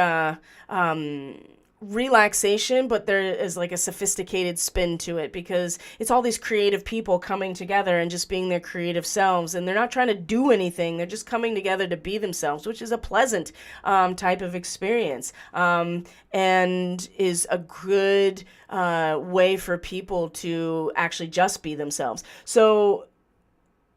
relaxation, but there is like a sophisticated spin to it because it's all these creative people coming together and just being their creative selves, and they're not trying to do anything. They're just coming together to be themselves, which is a pleasant type of experience, and is a good way for people to actually just be themselves. So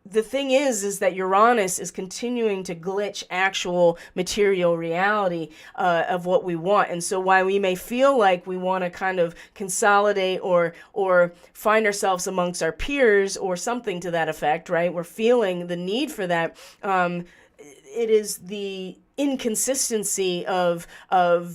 the thing is that Uranus is continuing to glitch actual material reality of what we want. And so while we may feel like we want to kind of consolidate or find ourselves amongst our peers or something to that effect, right? We're feeling the need for that. It is the inconsistency of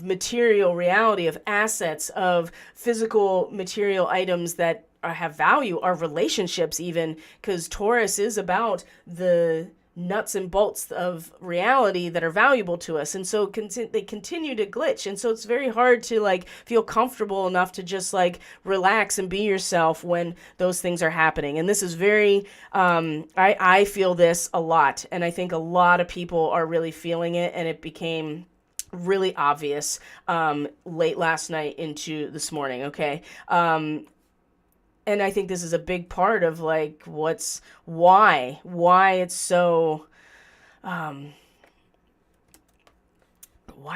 material reality, of assets, of physical material items that have value, our relationships even, because Taurus is about the nuts and bolts of reality that are valuable to us. And so they continue to glitch. And so it's very hard to like feel comfortable enough to just like relax and be yourself when those things are happening. And this is very, I feel this a lot. And I think a lot of people are really feeling it. And it became really obvious late last night into this morning. Okay. And I think this is a big part of like why it's so why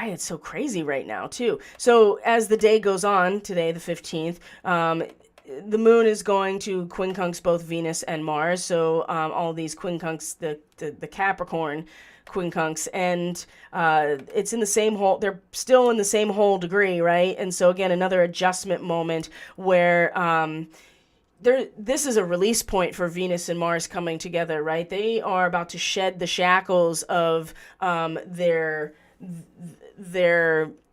it's so crazy right now too. So as the day goes on today, the 15th, the moon is going to quincunx both Venus and Mars. So all these quincunx, the Capricorn quincunx, and it's in the same whole, they're still in the same whole degree, right? And so again, another adjustment moment where this is a release point for Venus and Mars coming together, right? They are about to shed the shackles of their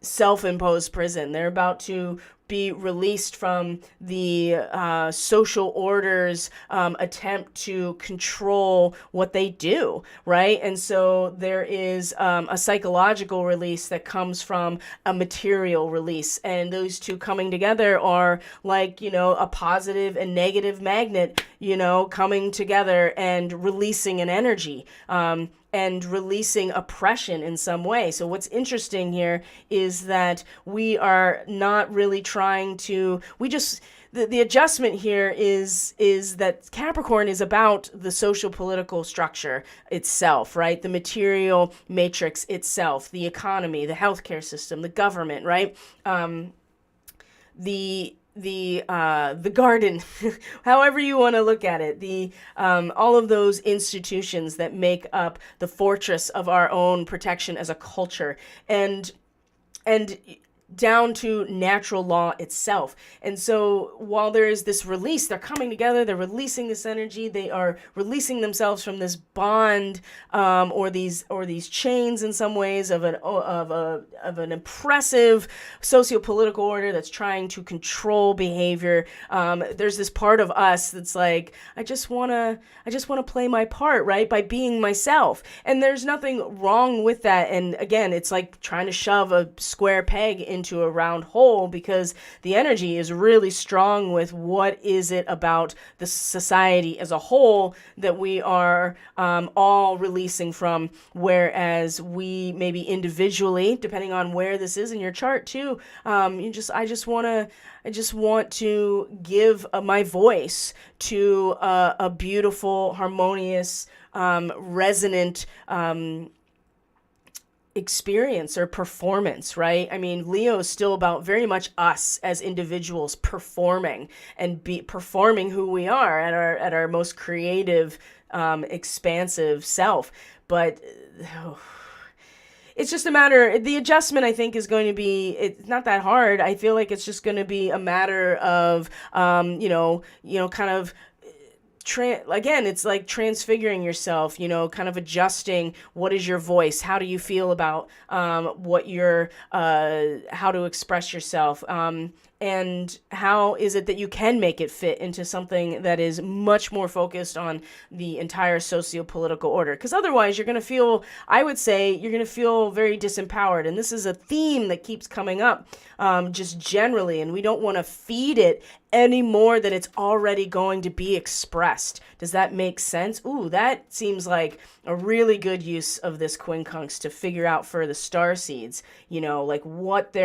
self-imposed prison. They're about to be released from the social order's attempt to control what they do, right? And so there is a psychological release that comes from a material release. And those two coming together are like, a positive and negative magnet, coming together and releasing an energy. And releasing oppression in some way. So what's interesting here is that we are not really trying to, the adjustment here is that Capricorn is about the social political structure itself, right? The material matrix itself, the economy, the healthcare system, the government, right? The garden, however you want to look at it, all of those institutions that make up the fortress of our own protection as a culture, and down to natural law itself. And so while there is this release, they're coming together, they're releasing this energy, they are releasing themselves from this bond, or these chains in some ways of an oppressive socio-political order that's trying to control behavior. There's this part of us that's like, I just want to play my part, right? By being myself. And there's nothing wrong with that. And again, it's like trying to shove a square peg into a round hole, because the energy is really strong with what is it about the society as a whole that we are all releasing from, whereas we maybe individually, depending on where this is in your chart too, I just want to give my voice to a beautiful, harmonious, resonant experience or performance, right? I mean, Leo is still about very much us as individuals performing who we are at our most creative, expansive self. But it's just a matter, the adjustment I think is going to be, it's not that hard. I feel like it's just going to be a matter of, kind of, again, it's like transfiguring yourself, kind of adjusting. What is your voice? How do you feel about how to express yourself? And how is it that you can make it fit into something that is much more focused on the entire socio-political order? Because otherwise you're going to feel, I would say, you're going to feel very disempowered. And this is a theme that keeps coming up just generally. And we don't want to feed it any more than it's already going to be expressed. Does that make sense? Ooh, that seems like a really good use of this quincunx to figure out for the star seeds, like what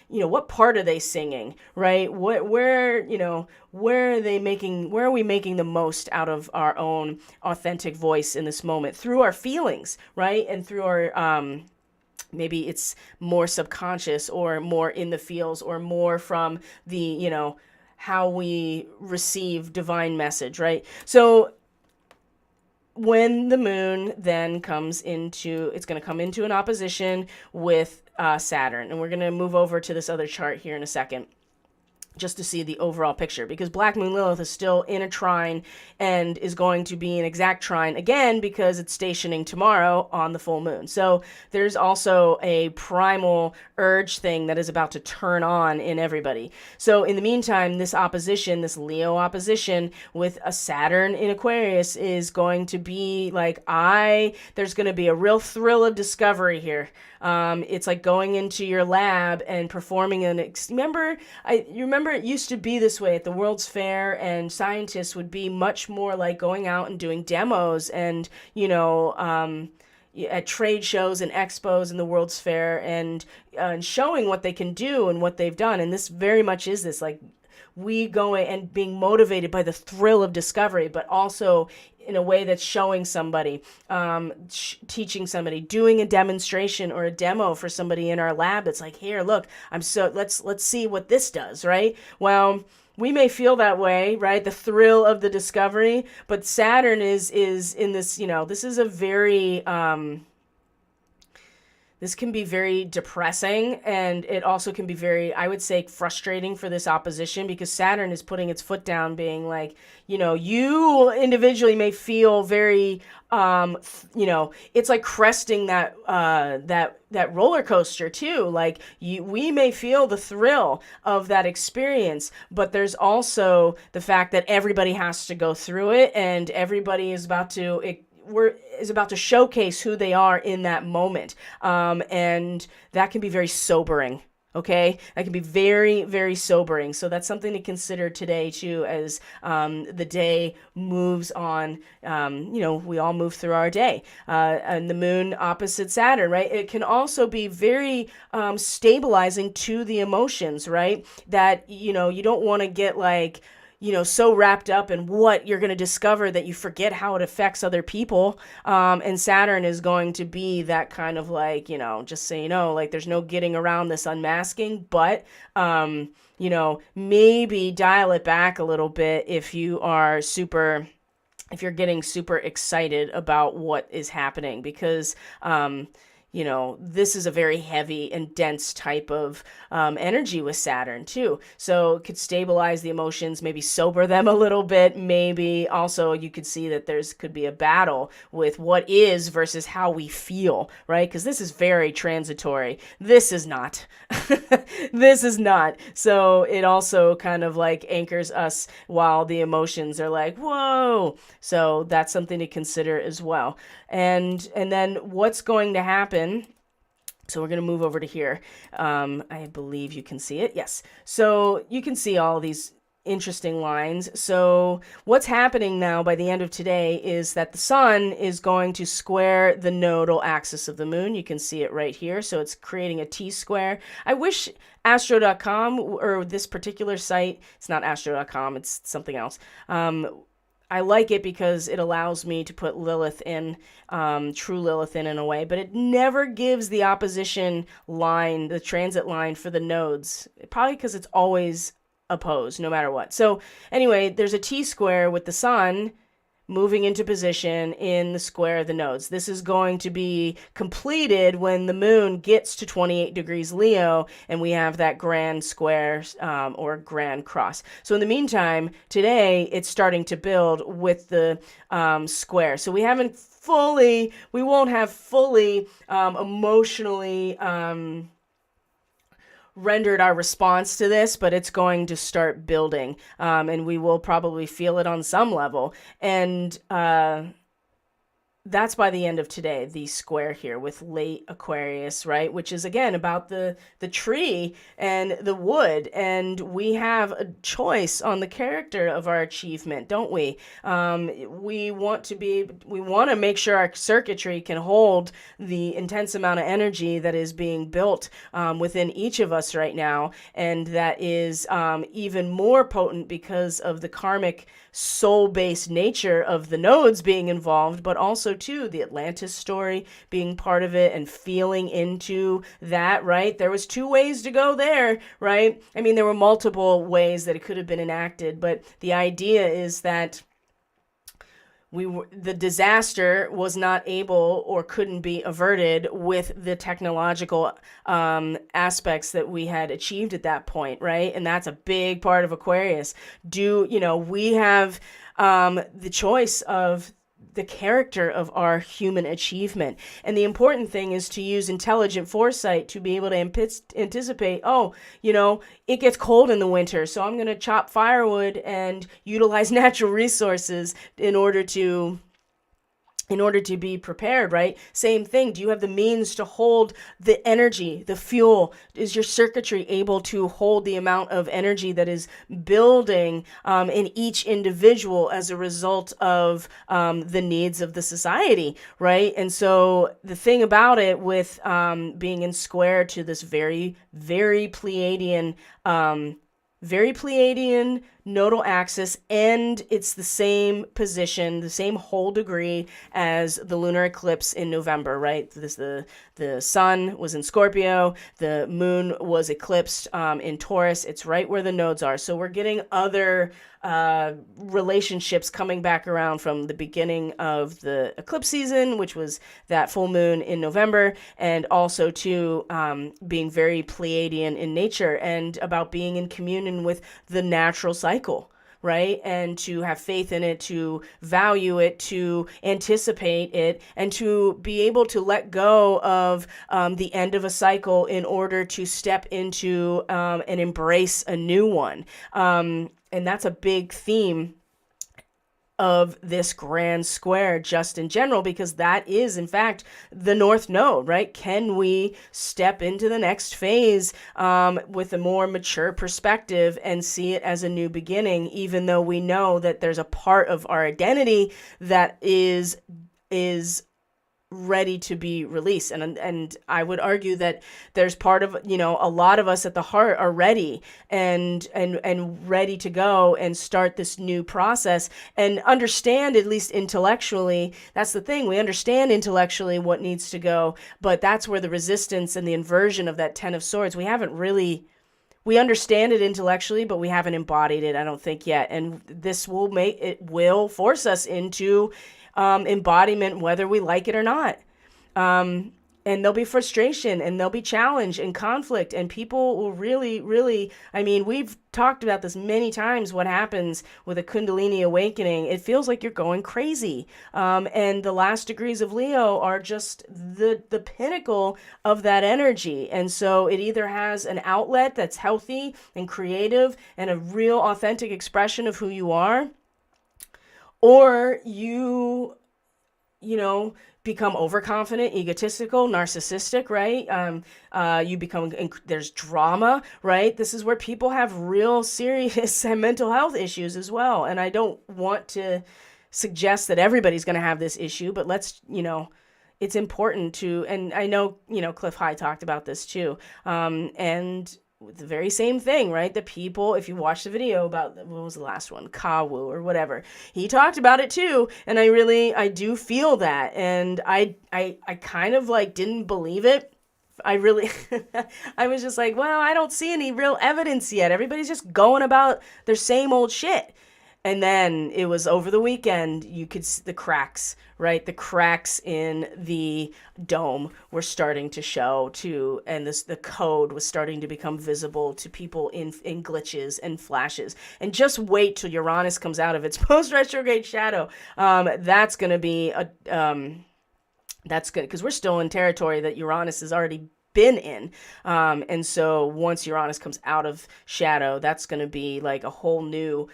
what part are they singing, right? Where are we making the most out of our own authentic voice in this moment through our feelings, right? And through our, maybe it's more subconscious or more in the feels or more from the, how we receive divine message, right? So when the moon then it's going to come into an opposition with Saturn, and we're going to move over to this other chart here in a second. just to see the overall picture, because Black Moon Lilith is still in a trine and is going to be an exact trine again because it's stationing tomorrow on the full moon. So there's also a primal urge thing that is about to turn on in everybody. So in the meantime, this opposition, this Leo opposition with a Saturn in Aquarius is going to be like, there's going to be a real thrill of discovery here. It's like going into your lab and performing you remember it used to be this way at the World's Fair, and scientists would be much more like going out and doing demos and, at trade shows and expos and the World's Fair and showing what they can do and what they've done. And this very much is this, like, we going and being motivated by the thrill of discovery, but also in a way that's showing somebody, teaching somebody, doing a demonstration or a demo for somebody in our lab. It's like, here, look, let's see what this does, right? Well, we may feel that way, right? The thrill of the discovery, but Saturn is in this, this is a very, this can be very depressing, and it also can be very, I would say, frustrating for this opposition, because Saturn is putting its foot down, being like, you individually may feel very, it's like cresting that roller coaster too. Like we may feel the thrill of that experience, but there's also the fact that everybody has to go through it, and everybody is about to showcase who they are in that moment. And that can be very sobering. Okay, that can be very, very sobering. So that's something to consider today too, as the day moves on. We all move through our day, and the moon opposite Saturn, right? It can also be very stabilizing to the emotions, right? That you don't want to get like, so wrapped up in what you're going to discover that you forget how it affects other people. And Saturn is going to be that kind of like, just so you know, like there's no getting around this unmasking, but, maybe dial it back a little bit if you're getting super excited about what is happening, because, this is a very heavy and dense type of energy with Saturn too. So it could stabilize the emotions, maybe sober them a little bit. Maybe also you could see that could be a battle with what is versus how we feel, right? Because this is very transitory. This is not. This is not. So it also kind of like anchors us while the emotions are like, whoa. So that's something to consider as well. And then what's going to happen? So we're going to move over to here. I believe you can see it. Yes. So you can see all these interesting lines. So what's happening now by the end of today is that the sun is going to square the nodal axis of the moon. You can see it right here. So it's creating a T-square. I wish Astro.com or this particular site, it's not Astro.com, it's something else. I like it because it allows me to put Lilith in, true Lilith in a way, but it never gives the opposition line, the transit line for the nodes, probably because it's always opposed no matter what. So anyway, there's a T-square with the sun moving into position in the square of the nodes. This is going to be completed when the moon gets to 28 degrees Leo and we have that grand square or grand cross. So in the meantime, today it's starting to build with the square. So we won't have fully emotionally rendered our response to this, but it's going to start building, and we will probably feel it on some level. And that's by the end of today, the square here with late Aquarius, right? Which is again about the tree and the wood. And we have a choice on the character of our achievement, don't we? We want to make sure our circuitry can hold the intense amount of energy that is being built within each of us right now. And that is even more potent because of the karmic soul-based nature of the nodes being involved, but also too the Atlantis story being part of it and feeling into that, right? There was 2 ways to go there, right? I mean, there were multiple ways that it could have been enacted, but the idea is that the disaster was not able or couldn't be averted with the technological aspects that we had achieved at that point, right? And that's a big part of Aquarius. We have the choice of the character of our human achievement. And the important thing is to use intelligent foresight to be able to anticipate, it gets cold in the winter, so I'm going to chop firewood and utilize natural resources in order to be prepared, right? Same thing. Do you have the means to hold the energy, the fuel? Is your circuitry able to hold the amount of energy that is building in each individual as a result of the needs of the society, right? And so the thing about it with being in square to this very, very Pleiadian nodal axis, and it's the same position, the same whole degree as the lunar eclipse in November, right? The sun was in Scorpio, the moon was eclipsed in Taurus. It's right where the nodes are. So we're getting other relationships coming back around from the beginning of the eclipse season, which was that full moon in November, and also to being very Pleiadian in nature and about being in communion with the natural cycle, right? And to have faith in it, to value it, to anticipate it, and to be able to let go of the end of a cycle in order to step into and embrace a new one. And that's a big theme of this grand square just in general, because that is in fact the North Node, right? Can we step into the next phase with a more mature perspective and see it as a new beginning, even though we know that there's a part of our identity that is ready to be released. And I would argue that there's part of, a lot of us at the heart are ready and ready to go and start this new process and understand, at least intellectually. That's the thing. We understand intellectually what needs to go, but that's where the resistance and the inversion of that 10 of Swords, we understand it intellectually, but we haven't embodied it, I don't think, yet. And this will force us into embodiment, whether we like it or not. And there'll be frustration, and there'll be challenge and conflict, and people will really, really, we've talked about this many times, what happens with a Kundalini awakening. It feels like you're going crazy. And the last degrees of Leo are just the pinnacle of that energy. And so it either has an outlet that's healthy and creative and a real authentic expression of who you are, or you become overconfident, egotistical, narcissistic, right? There's drama, right? This is where people have real serious mental health issues as well. And I don't want to suggest that everybody's going to have this issue, but it's important to, and I know, Cliff High talked about this too. And the very same thing, right? The people, if you watch the video about, what was the last one? Kawu or whatever. He talked about it too. And I do feel that. And I kind of didn't believe it. I was just like, well, I don't see any real evidence yet. Everybody's just going about their same old shit. And then it was over the weekend, you could see the cracks, right? The cracks in the dome were starting to show too, and the code was starting to become visible to people in glitches and flashes. And just wait till Uranus comes out of its post-retrograde shadow. That's going to be that's good, because we're still in territory that Uranus has already been in. And so once Uranus comes out of shadow, that's going to be like a whole new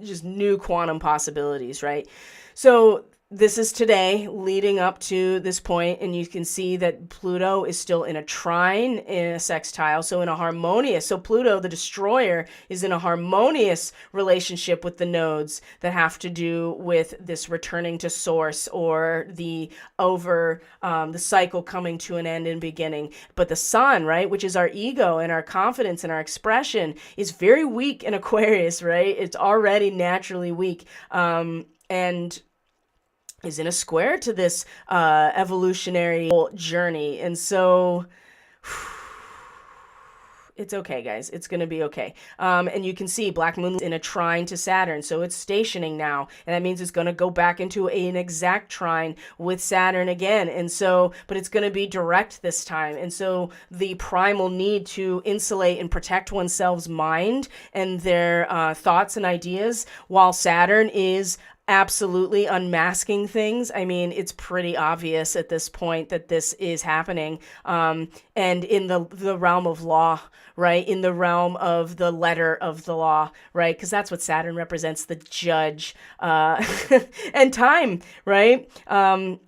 just new quantum possibilities, right? So this is today leading up to this point, and you can see that Pluto is still in a trine, in a sextile, so in a harmonious. So Pluto, the destroyer, is in a harmonious relationship with the nodes that have to do with this returning to source, or the cycle coming to an end and beginning. But the sun, right, which is our ego and our confidence and our expression, is very weak in Aquarius, right? It's already naturally weak. And is in a square to this evolutionary journey. And so it's okay, guys. It's going to be okay. And you can see Black Moon in a trine to Saturn. So it's stationing now. And that means it's going to go back into an exact trine with Saturn again. And so, but it's going to be direct this time. And so the primal need to insulate and protect oneself's mind and their thoughts and ideas, while Saturn is absolutely unmasking things. I mean, it's pretty obvious at this point that this is happening. And in the realm of law, right? In the realm of the letter of the law, right? Because that's what Saturn represents, the judge, and time, right? And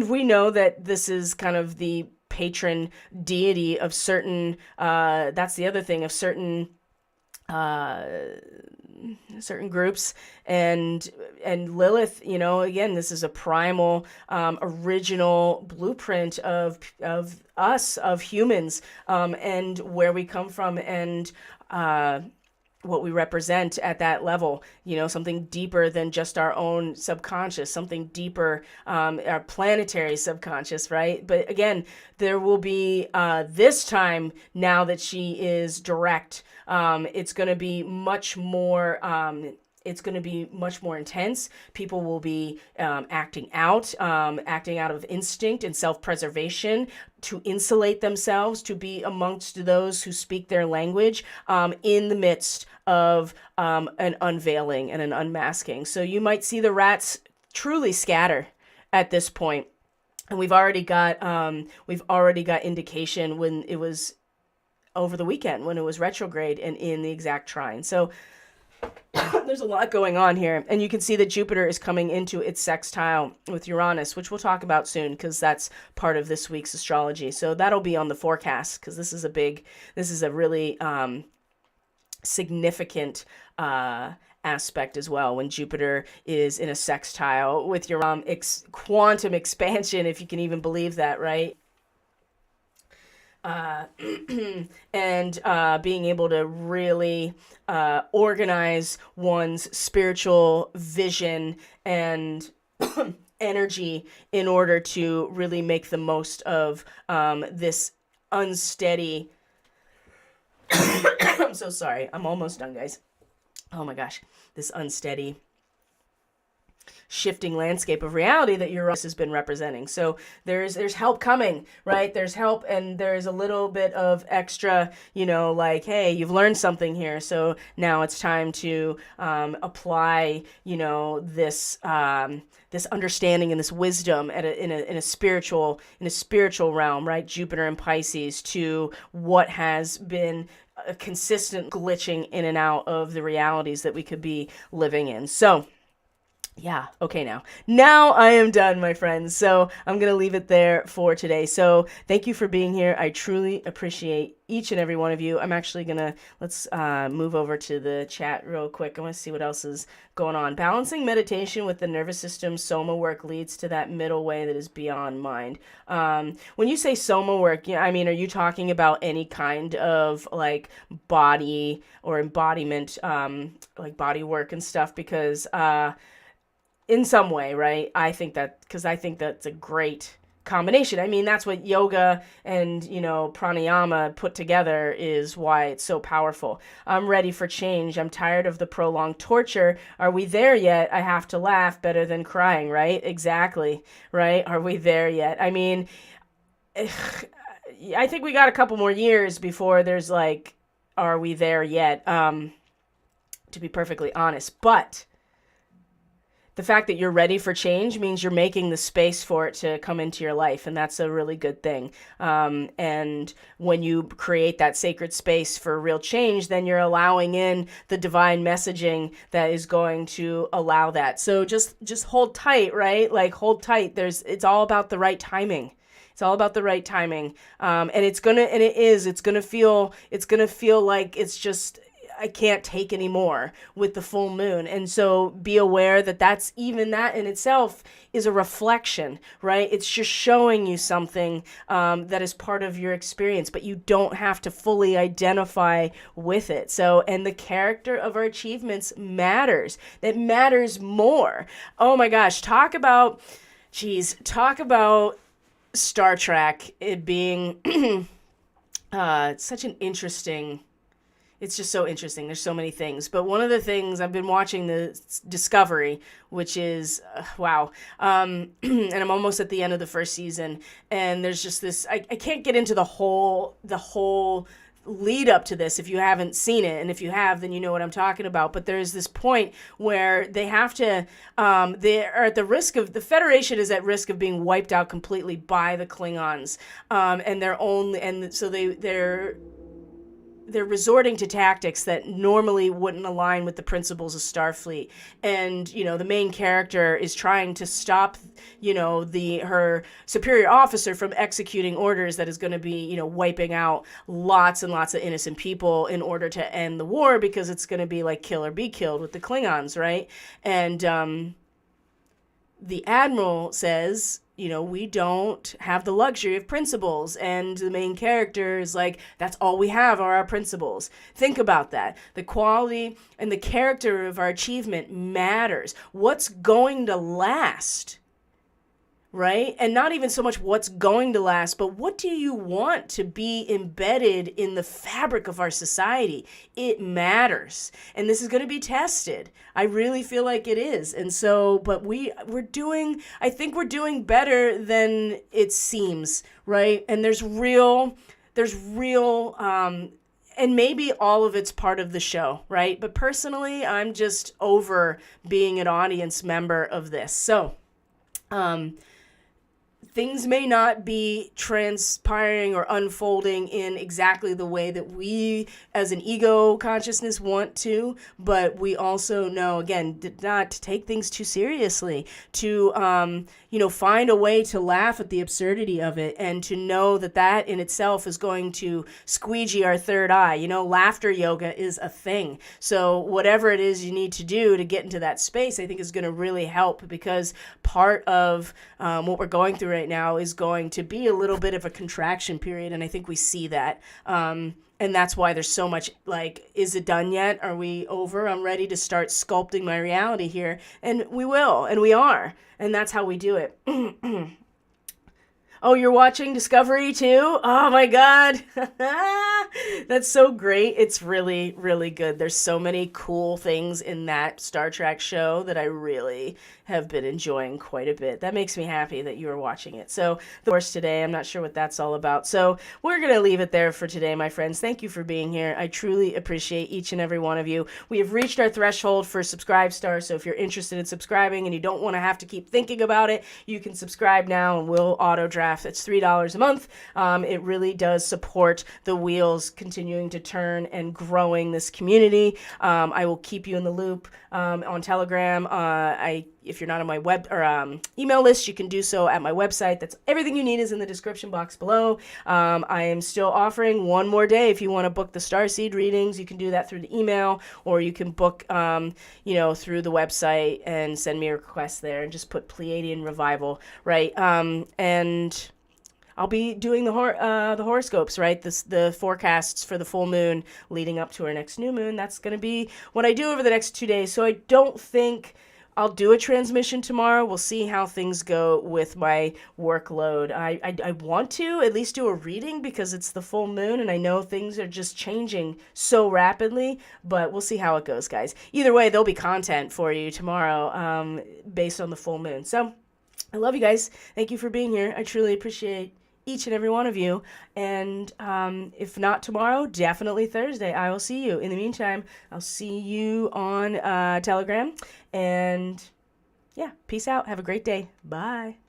we know that this is kind of the patron deity of certain, that's the other thing, of certain groups, and Lilith, again, this is a primal original blueprint of us, of humans, and where we come from, and what we represent at that level, something deeper than just our own subconscious, something deeper, our planetary subconscious, right? But again, there will be this time, now that she is direct, it's going to be much more intense. People will be acting out of instinct and self-preservation, to insulate themselves, to be amongst those who speak their language, in the midst of an unveiling and an unmasking. So you might see the rats truly scatter at this point. And we've already got indication when it was over the weekend, when it was retrograde and in the exact trine. So there's a lot going on here. And you can see that Jupiter is coming into its sextile with Uranus, which we'll talk about soon, because that's part of this week's astrology. So that'll be on the forecast, because this is a really significant aspect as well, when Jupiter is in a sextile with your quantum expansion, if you can even believe that, right? And being able to really organize one's spiritual vision and energy in order to really make the most of this unsteady I'm so sorry. I'm almost done, guys. Oh my gosh. This unsteady shifting landscape of reality that Uranus has been representing. So there's help coming, right? There's help, and there's a little bit of extra, like, hey, you've learned something here, so now it's time to apply, this this understanding and this wisdom in a spiritual realm, right? Jupiter and Pisces, to what has been a consistent glitching in and out of the realities that we could be living in. So yeah, okay, now I am done, my friends. So I'm going to leave it there for today. So thank you for being here. I truly appreciate each and every one of you. I'm actually going to, let's move over to the chat real quick. I want to see what else is going on. Balancing meditation with the nervous system soma work leads to that middle way that is beyond mind. When you say soma work, are you talking about any kind of like body or embodiment, like body work and stuff? Because in some way, right? I think that's a great combination. That's what yoga and, pranayama put together is why it's so powerful. I'm ready for change. I'm tired of the prolonged torture. Are we there yet? I have to laugh, better than crying, right? Exactly, right? Are we there yet? I think we got a couple more years before there's like, are we there yet? To be perfectly honest, but the fact that you're ready for change means you're making the space for it to come into your life, and that's a really good thing. And when you create that sacred space for real change, then you're allowing in the divine messaging that is going to allow that. So just hold tight, right? Like hold tight. It's all about the right timing. It's all about the right timing. And it's gonna feel like it's just, I can't take anymore with the full moon. And so be aware that that in itself is a reflection, right? It's just showing you something that is part of your experience, but you don't have to fully identify with it. So, and the character of our achievements matters. It matters more. Oh my gosh, talk about Star Trek, it being such an interesting it's just so interesting. There's so many things. But one of the things I've been watching the Discovery, which is, wow. And I'm almost at the end of the first season. And there's just this, I can't get into the whole lead up to this if you haven't seen it, and if you have, then you know what I'm talking about. But there's this point where they have to they are at the risk of, the Federation is at risk of being wiped out completely by the Klingons, and so they're resorting to tactics that normally wouldn't align with the principles of Starfleet. And, the main character is trying to stop, her superior officer from executing orders that is going to be, wiping out lots and lots of innocent people in order to end the war, because it's going to be like kill or be killed with the Klingons, right? And the Admiral says, we don't have the luxury of principles. And the main character is like, that's all we have are our principles. Think about that. The quality and the character of our achievement matters. What's going to last, right? And not even so much what's going to last, but what do you want to be embedded in the fabric of our society? It matters. And this is going to be tested. I really feel like it is. And so, but I think we're doing better than it seems, right? And there's real, and maybe all of it's part of the show, right? But personally, I'm just over being an audience member of this. So, things may not be transpiring or unfolding in exactly the way that we as an ego consciousness want to, but we also know, again, not to take things too seriously, to, find a way to laugh at the absurdity of it, and to know that in itself is going to squeegee our third eye. Laughter yoga is a thing. So whatever it is you need to do to get into that space, I think is going to really help, because part of what we're going through right now is going to be a little bit of a contraction period, and I think we see that. And that's why there's so much, like, is it done yet? Are we over? I'm ready to start sculpting my reality here. And we will, and we are. And that's how we do it. Oh, you're watching Discovery too? Oh my God. That's so great. It's really, really good. There's so many cool things in that Star Trek show that I really have been enjoying quite a bit. That makes me happy that you are watching it. So, the course today, I'm not sure what that's all about. So, we're going to leave it there for today, my friends. Thank you for being here. I truly appreciate each and every one of you. We have reached our threshold for subscribe stars. So, if you're interested in subscribing and you don't want to have to keep thinking about it, you can subscribe now and we'll auto draft. It's $3 a month. It really does support the wheels continuing to turn and growing this community. I will keep you in the loop on Telegram. If you're not on my web or email list, you can do so at my website. That's everything you need is in the description box below. I am still offering one more day. If you want to book the Starseed readings, you can do that through the email, or you can book, through the website and send me a request there and just put Pleiadian Revival, right? And I'll be doing the horoscopes, right? The forecasts for the full moon leading up to our next new moon. That's going to be what I do over the next 2 days. So I don't think I'll do a transmission tomorrow. We'll see how things go with my workload. I want to at least do a reading because it's the full moon and I know things are just changing so rapidly, but we'll see how it goes, guys. Either way, there'll be content for you tomorrow based on the full moon. So I love you guys. Thank you for being here. I truly appreciate each and every one of you. And if not tomorrow, definitely Thursday. I will see you. In the meantime, I'll see you on Telegram. And yeah, peace out. Have a great day. Bye.